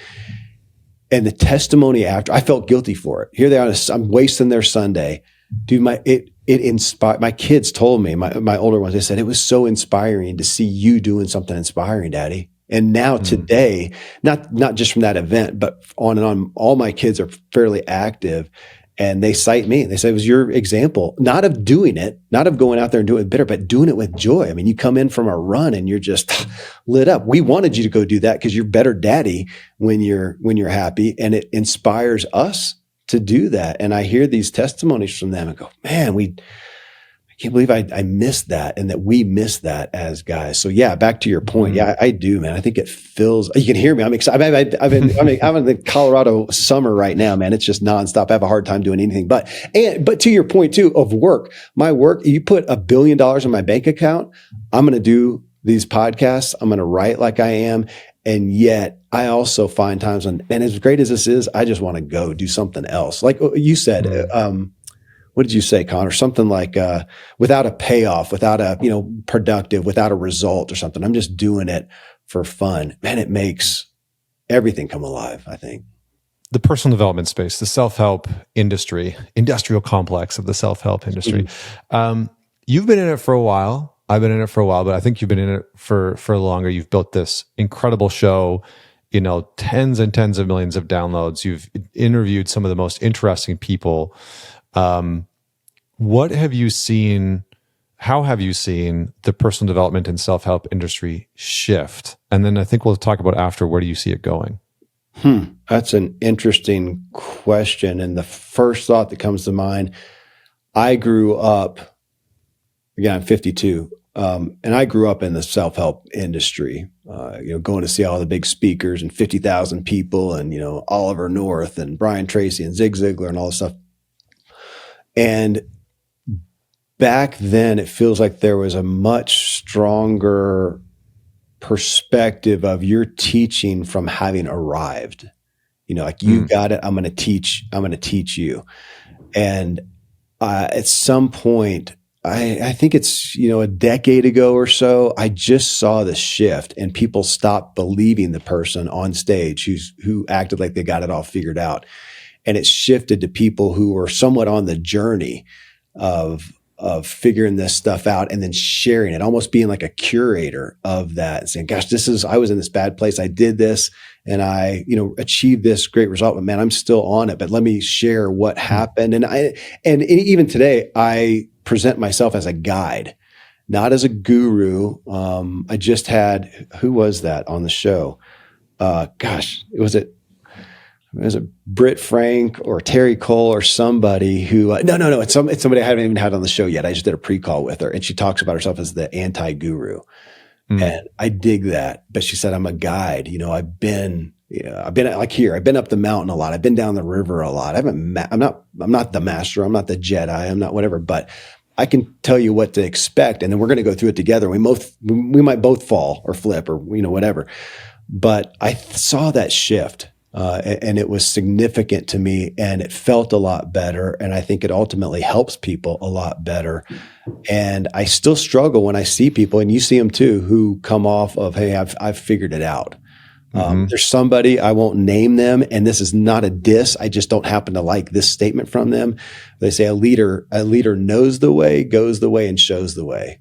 And the testimony after, I felt guilty for it. Here they are, I'm wasting their Sunday. Dude, it inspired, my kids told me, my older ones, they said, it was so inspiring to see you doing something inspiring, Daddy. And now today, not just from that event, but on and on, all my kids are fairly active, and they cite me. They say, it was your example, not of doing it, not of going out there and doing it bitter, but doing it with joy. I mean, you come in from a run and you're just lit up. We wanted you to go do that because you're better daddy when you're happy, and it inspires us to do that. And I hear these testimonies from them and go, man, I can't believe I missed that, and that we missed that as guys. So yeah, back to your point. Yeah, I do, man. I think it feels, you can hear me. I'm excited. I'm in the Colorado summer right now, man. It's just nonstop. I have a hard time doing anything, but to your point too, of work, my work, you put $1 billion in my bank account, I'm going to do these podcasts. I'm going to write like I am. And yet I also find times when, and as great as this is, I just want to go do something else. Like you said, what did you say, Connor? Something like, without a payoff, without a, productive, without a result or something. I'm just doing it for fun. Man, it makes everything come alive, I think. The personal development space, the self-help industry, industrial complex of the self-help industry. You've been in it for a while. I've been in it for a while, but I think you've been in it for longer. You've built this incredible show, tens and tens of millions of downloads. You've interviewed some of the most interesting people. What have you seen? How have you seen the personal development and self-help industry shift? And then I think we'll talk about after, where do you see it going? That's an interesting question. And the first thought that comes to mind, I grew up, again, I'm 52, and I grew up in the self-help industry, going to see all the big speakers and 50,000 people and, Oliver North and Brian Tracy and Zig Ziglar and all this stuff. And back then, it feels like there was a much stronger perspective of you're teaching from having arrived. Like you got it. I'm going to teach you. And at some point, I think it's, a decade ago or so, I just saw the shift, and people stopped believing the person on stage who acted like they got it all figured out. And it shifted to people who were somewhat on the journey of figuring this stuff out, and then sharing it, almost being like a curator of that, and saying, gosh, I was in this bad place. I did this and I, achieved this great result, but man, I'm still on it, but let me share what happened. And even today, I present myself as a guide. not as a guru. I just had, who was that on the show? Was it Britt Frank or Terry Cole or somebody who, no, it's somebody I haven't even had on the show yet. I just did a pre-call with her, and she talks about herself as the anti-guru. And I dig that. But she said, I'm a guide. I've been like here, I've been up the mountain a lot. I've been down the river a lot. I'm not the master. I'm not the Jedi. I'm not whatever, but I can tell you what to expect. And then we're going to go through it together. We might both fall or flip or, whatever. But I saw that shift. And it was significant to me, and it felt a lot better. And I think it ultimately helps people a lot better. And I still struggle when I see people, and you see them too, who come off of, hey, I've figured it out. There's somebody, I won't name them, and this is not a diss. I just don't happen to like this statement from them. They say a leader knows the way, goes the way, and shows the way.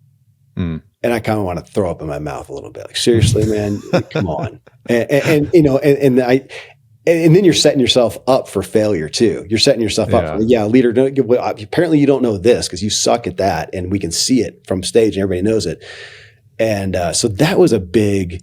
And I kind of want to throw up in my mouth a little bit. Like, seriously, man, come on. And then you're setting yourself up for failure too. You're setting yourself up for, leader. Apparently you don't know this because you suck at that, and we can see it from stage and everybody knows it. And so that was a big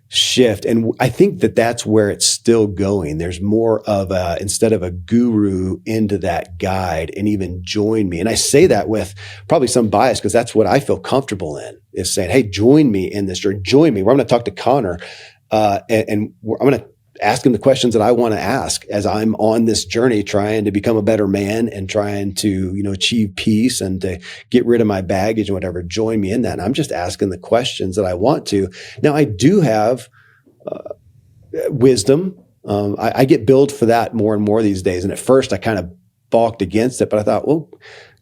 shift. And I think that's where it's still going. There's more of instead of a guru, into that guide, and even join me. And I say that with probably some bias because that's what I feel comfortable in, is saying, hey, join me in this, or join me. Where I'm going to talk to Connor and I'm going to ask him the questions that I want to ask as I'm on this journey, trying to become a better man and trying to, achieve peace and to get rid of my baggage and whatever. Join me in that. And I'm just asking the questions that I want to. Now, I do have wisdom. I get billed for that more and more these days. And at first I kind of balked against it, but I thought, well,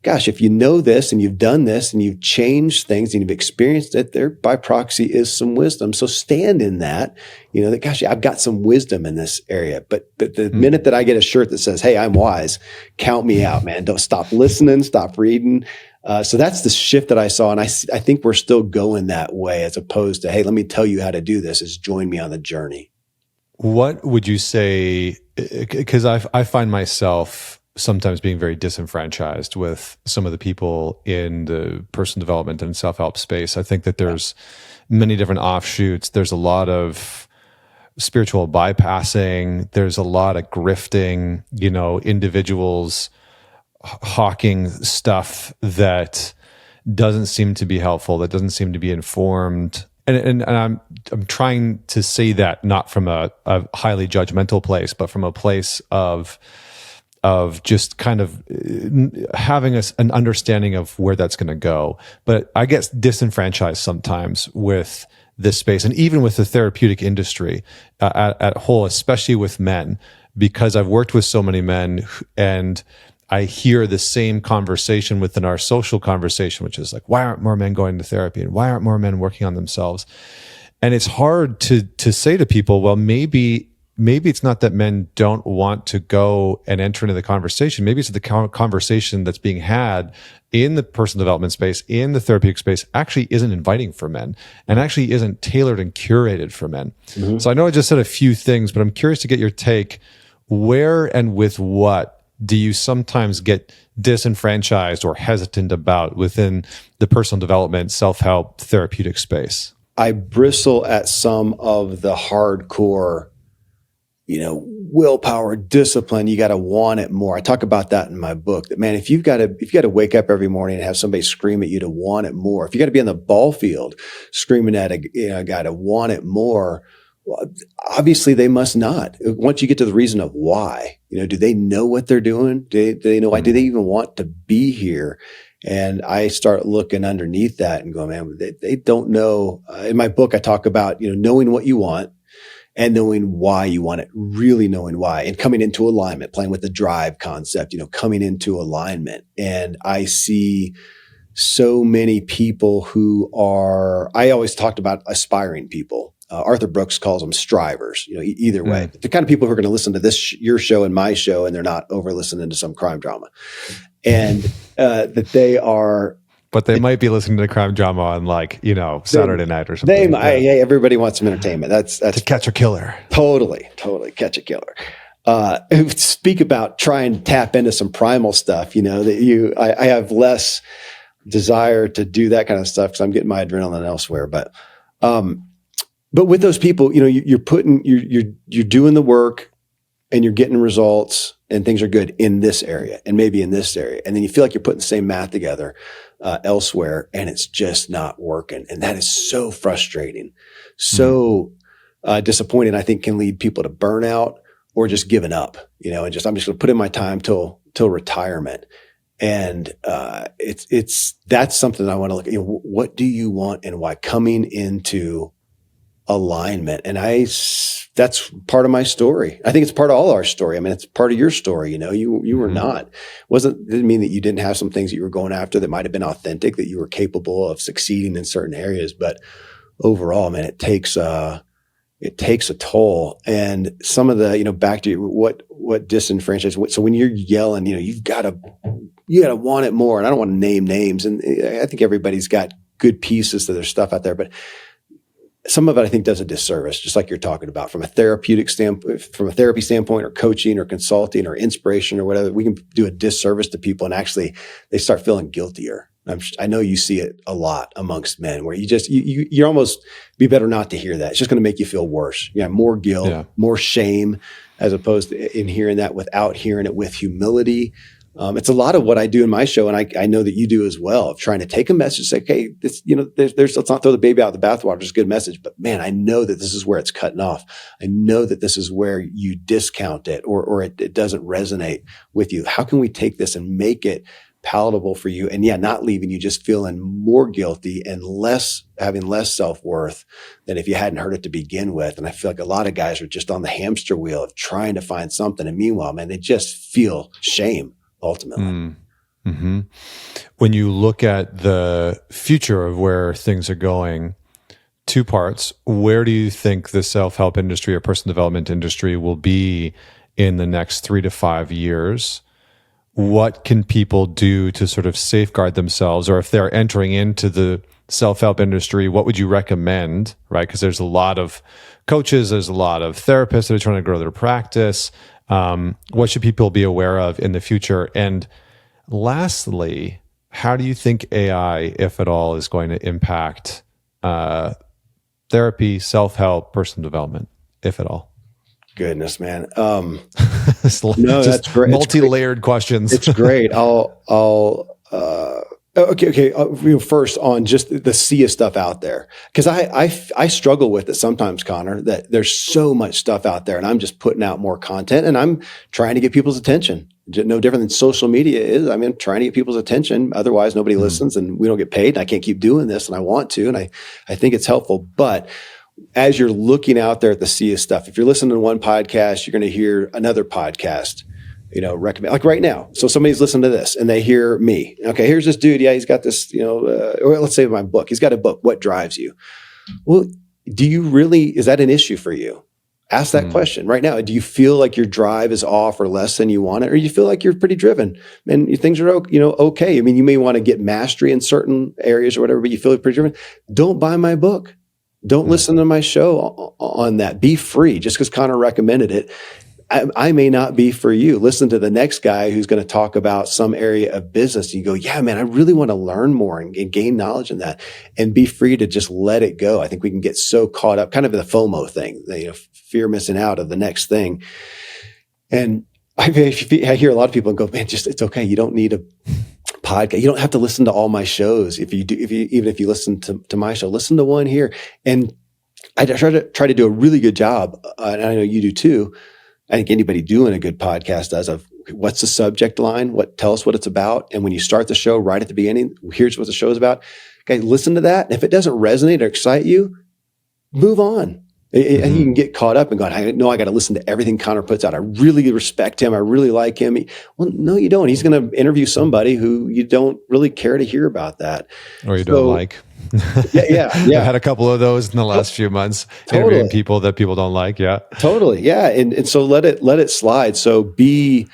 gosh, if you know this and you've done this and you've changed things and you've experienced it, there by proxy is some wisdom. So stand in that, that, gosh, I've got some wisdom in this area. But the minute that I get a shirt that says, hey, I'm wise, count me out, man. Don't stop listening, stop reading. So that's the shift that I saw. And I think we're still going that way, as opposed to, hey, let me tell you how to do this, is join me on the journey. What would you say? Because I find myself sometimes being very disenfranchised with some of the people in the personal development and self-help space. I think that there's many different offshoots. There's a lot of spiritual bypassing. There's a lot of grifting, individuals hawking stuff that doesn't seem to be helpful, that doesn't seem to be informed. And I'm trying to say that not from a highly judgmental place, but from a place of just kind of having an understanding of where that's going to go. But I get disenfranchised sometimes with this space, and even with the therapeutic industry at whole, especially with men, because I've worked with so many men, and I hear the same conversation within our social conversation, which is like, why aren't more men going to therapy, and why aren't more men working on themselves? And it's hard to say to people, well, maybe it's not that men don't want to go and enter into the conversation. Maybe it's the conversation that's being had in the personal development space, in the therapeutic space, actually isn't inviting for men, and actually isn't tailored and curated for men. Mm-hmm. So I know I just said a few things, but I'm curious to get your take. Where and with what do you sometimes get disenfranchised or hesitant about within the personal development, self-help, therapeutic space? I bristle at some of the hardcore, willpower, discipline. You got to want it more. I talk about that in my book, that, man, if you've got to wake up every morning and have somebody scream at you to want it more, if you got to be on the ball field screaming at a guy to want it more, well, obviously they must not. Once you get to the reason of why, do they know what they're doing? Do they know why? Do they even want to be here? And I start looking underneath that and go, man, they don't know. In my book, I talk about, knowing what you want and knowing why you want it, really knowing why, and coming into alignment, playing with the drive concept, coming into alignment. And I see so many people who I always talked about aspiring people. Arthur Brooks calls them strivers, either way. The kind of people who are going to listen to your show and my show, and they're not over listening to some crime drama. And that they are... But they might be listening to crime drama on Saturday night or something. Hey, everybody wants some entertainment. That's to catch a killer. Totally catch a killer. Speak about trying to tap into some primal stuff. I have less desire to do that kind of stuff because I'm getting my adrenaline elsewhere. But with those people, you're doing the work and you're getting results and things are good in this area and maybe in this area. And then you feel like you're putting the same math together elsewhere and it's just not working. And that is so frustrating, so disappointing, I think can lead people to burnout or just giving up, and I'm just going to put in my time till retirement. And that's something I want to look at. What do you want and why? Coming into alignment. And that's part of my story. I think it's part of all our story. I mean, it's part of your story. You were not, didn't mean that you didn't have some things that you were going after that might've been authentic, that you were capable of succeeding in certain areas. But overall, man, it takes a toll. And some of the, back to what disenfranchise. So when you're yelling, you gotta want it more. And I don't want to name names. And I think everybody's got good pieces to their stuff out there, but some of it I think does a disservice, just like you're talking about from a therapeutic standpoint, from a therapy standpoint, or coaching or consulting or inspiration or whatever. We can do a disservice to people and actually they start feeling guiltier. I know you see it a lot amongst men where you're almost be better not to hear that. It's just going to make you feel worse. More guilt, more shame, as opposed to in hearing that without hearing it with humility. It's a lot of what I do in my show, and I know that you do as well, of trying to take a message, say, okay, this, let's not throw the baby out with the bathwater. It's a good message, but man, I know that this is where it's cutting off. I know that this is where you discount it or it doesn't resonate with you. How can we take this and make it palatable for you? And not leaving you just feeling more guilty and having less self-worth than if you hadn't heard it to begin with. And I feel like a lot of guys are just on the hamster wheel of trying to find something. And meanwhile, man, they just feel shame. Ultimately. Mm-hmm. When you look at the future of where things are going, two parts. Where do you think the self-help industry or personal development industry will be in the next 3 to 5 years? What can people do to sort of safeguard themselves? Or if they're entering into the self-help industry, what would you recommend, right? Because there's a lot of coaches, there's a lot of therapists that are trying to grow their practice. What should people be aware of in the future? And lastly, how do you think AI, if at all, is going to impact therapy, self-help, personal development, if at all? Goodness, man. No, that's great. Multi-layered questions. It's great. Okay. First on just the sea of stuff out there, because I struggle with it sometimes, Connor. That there's so much stuff out there, and I'm just putting out more content, and I'm trying to get people's attention. No different than social media is. I mean, I'm trying to get people's attention. Otherwise, nobody listens, and we don't get paid. And I can't keep doing this, and I want to, and I think it's helpful. But as you're looking out there at the sea of stuff, if you're listening to one podcast, you're going to hear another podcast. Recommend, like right now. So somebody's listening to this and they hear me. Okay, here's this dude. Yeah, he's got this, or let's say my book. He's got a book. What drives you? Well, is that an issue for you? Ask that question right now. Do you feel like your drive is off or less than you want it? Or you feel like you're pretty driven and things are, okay. I mean, you may want to get mastery in certain areas or whatever, but you feel pretty driven. Don't buy my book. Don't listen to my show on that. Be free. Just because Connor recommended it, I may not be for you. Listen to the next guy who's going to talk about some area of business. And you go, yeah, man, I really want to learn more and gain knowledge in that, and be free to just let it go. I think we can get so caught up, kind of the FOMO thing, fear of missing out of the next thing. And I hear a lot of people go, man, it's okay. You don't need a podcast. You don't have to listen to all my shows. Even if you listen to my show, listen to one here. And I try to do a really good job. And I know you do too. I think anybody doing a good podcast does, of what's the subject line? Tell us what it's about. And when you start the show right at the beginning, here's what the show is about. Okay, listen to that. And if it doesn't resonate or excite you, move on. And you can get caught up and go, I know I got to listen to everything Connor puts out. I really respect him. I really like him. Well, no, you don't. He's going to interview somebody who you don't really care to hear about that. Or you don't like. Yeah. I've had a couple of those in the last few months, interviewing people that people don't like. Yeah, totally. Yeah. And so let it slide. So be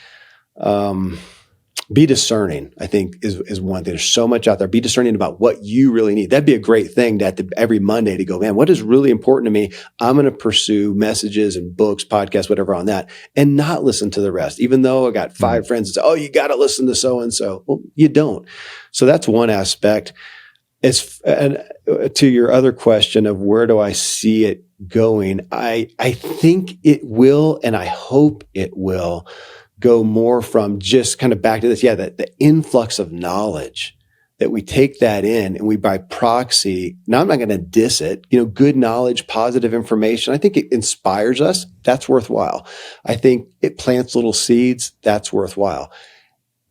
be discerning, I think, is one thing. There's so much out there. Be discerning about what you really need. That'd be a great thing to every Monday to go, man, what is really important to me? I'm going to pursue messages and books, podcasts, whatever on that, and not listen to the rest. Even though I got 5 friends that say, oh, you got to listen to so-and-so. Well, you don't. So that's one aspect. And to your other question of where do I see it going, I think it will, and I hope it will go more from just kind of back to this. Yeah, the influx of knowledge that we take that in and we by proxy. Now I'm not going to diss it. Good knowledge, positive information. I think it inspires us. That's worthwhile. I think it plants little seeds. That's worthwhile.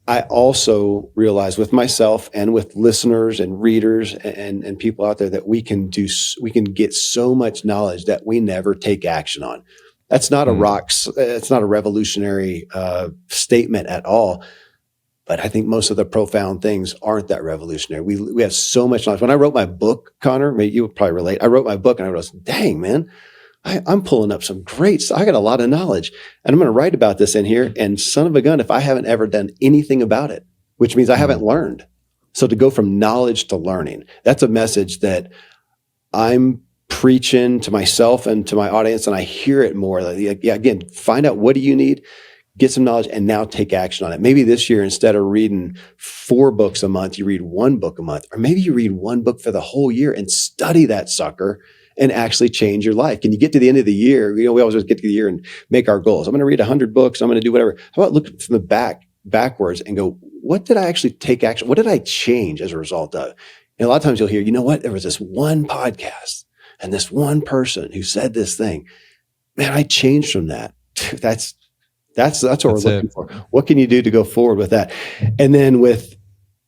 I also realize with myself and with listeners and readers and people out there that we can get so much knowledge that we never take action on. That's not it's not a revolutionary statement at all. But I think most of the profound things aren't that revolutionary. We have so much knowledge. When I wrote my book, Connor, maybe you would probably relate. I wrote my book and I was, dang, man, I'm pulling up some great stuff. I got a lot of knowledge. And I'm going to write about this in here. And son of a gun, if I haven't ever done anything about it, which means I haven't learned. So to go from knowledge to learning, that's a message that I'm preaching to myself and to my audience, and I hear it more. Again, find out what do you need, get some knowledge, and now take action on it. Maybe this year, instead of reading 4 books a month, you read 1 book a month, or maybe you read 1 book for the whole year and study that sucker and actually change your life. Can you get to the end of the year? We always get to the year and make our goals. I'm going to read 100 books. I'm going to do whatever. How about look from the backwards and go, what did I actually take action? What did I change as a result of? And a lot of times you'll hear, you know what? There was this one podcast and this one person who said this thing. Man, I changed from that. That's what we're looking for. What can you do to go forward with that? And then with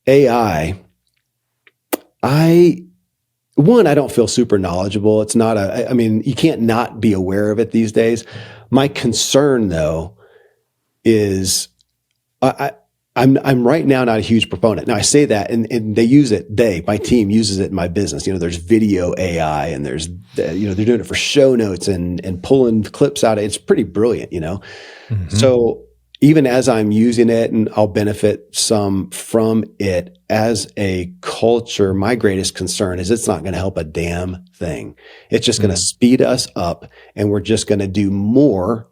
AI, I don't feel super knowledgeable. It's not you can't not be aware of it these days. My concern though is I'm right now not a huge proponent. Now I say that and they use it, my team uses it in my business. There's video AI and there's, they're doing it for show notes and pulling clips out of it. It's pretty brilliant, Mm-hmm. So even as I'm using it and I'll benefit some from it as a culture, my greatest concern is it's not going to help a damn thing. It's just going to speed us up and we're just going to do more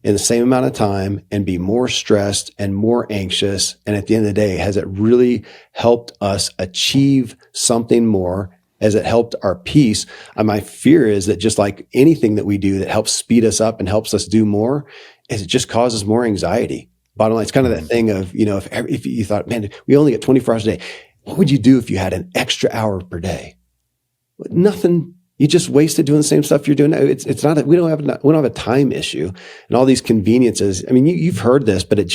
in the same amount of time and be more stressed and more anxious. And at the end of the day, has it really helped us achieve something more? Has it helped our peace? My fear is that just like anything that we do that helps speed us up and helps us do more, is it just causes more anxiety. Bottom line, it's kind of that thing of, if you thought, man, we only get 24 hours a day. What would you do if you had an extra hour per day? Nothing. You just wasted doing the same stuff you're doing now. It's not that we don't have a time issue and all these conveniences. I mean, you've heard this, but it's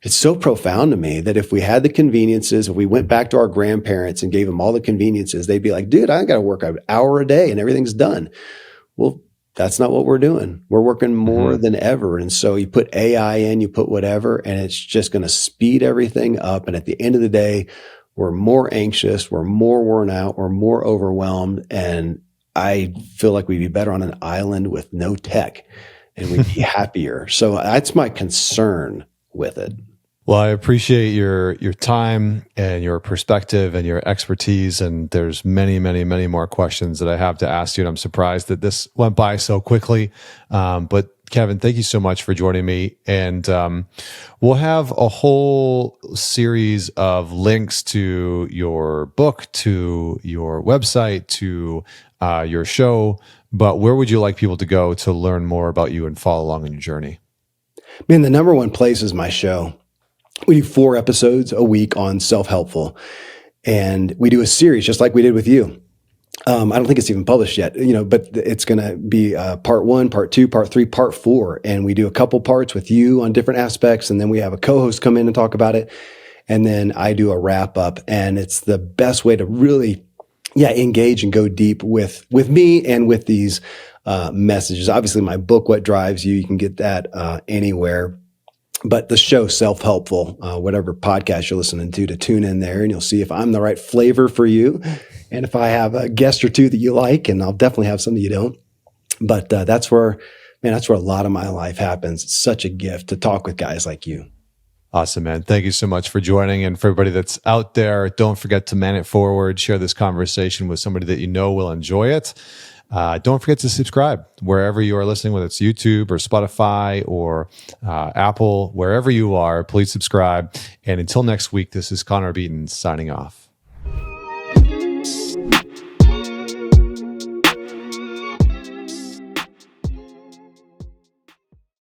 so profound to me that if we had the conveniences, if we went back to our grandparents and gave them all the conveniences, they'd be like, dude, I got to work an hour a day and everything's done. Well, that's not what we're doing. We're working more than ever. And so you put AI in, you put whatever, and it's just going to speed everything up. And at the end of the day, we're more anxious, we're more worn out, we're more overwhelmed. And I feel like we'd be better on an island with no tech and we'd be happier. So that's my concern with it. Well, I appreciate your time and your perspective and your expertise. And there's many, many, many more questions that I have to ask you. And I'm surprised that this went by so quickly. But Kevin, thank you so much for joining me. And we'll have a whole series of links to your book, to your website, to your show. But where would you like people to go to learn more about you and follow along on your journey? Man, the number one place is my show. We do 4 episodes a week on self-helpful, and we do a series just like we did with you. I don't think it's even published yet, but it's going to be part 1, part 2, part 3, part 4. And we do a couple parts with you on different aspects. And then we have a co-host come in and talk about it. And then I do a wrap up, and it's the best way to really, engage and go deep with me and with these messages. Obviously my book, What Drives You can get that anywhere. But the show, Self-Helpful, whatever podcast you're listening to tune in there, and you'll see if I'm the right flavor for you, and if I have a guest or two that you like, and I'll definitely have some that you don't. But that's where a lot of my life happens. It's such a gift to talk with guys like you. Awesome, man. Thank you so much for joining. And for everybody that's out there, don't forget to man it forward. Share this conversation with somebody that you know will enjoy it. Don't forget to subscribe wherever you are listening, whether it's YouTube or Spotify or Apple, wherever you are, please subscribe. And until next week, this is Connor Beaton signing off.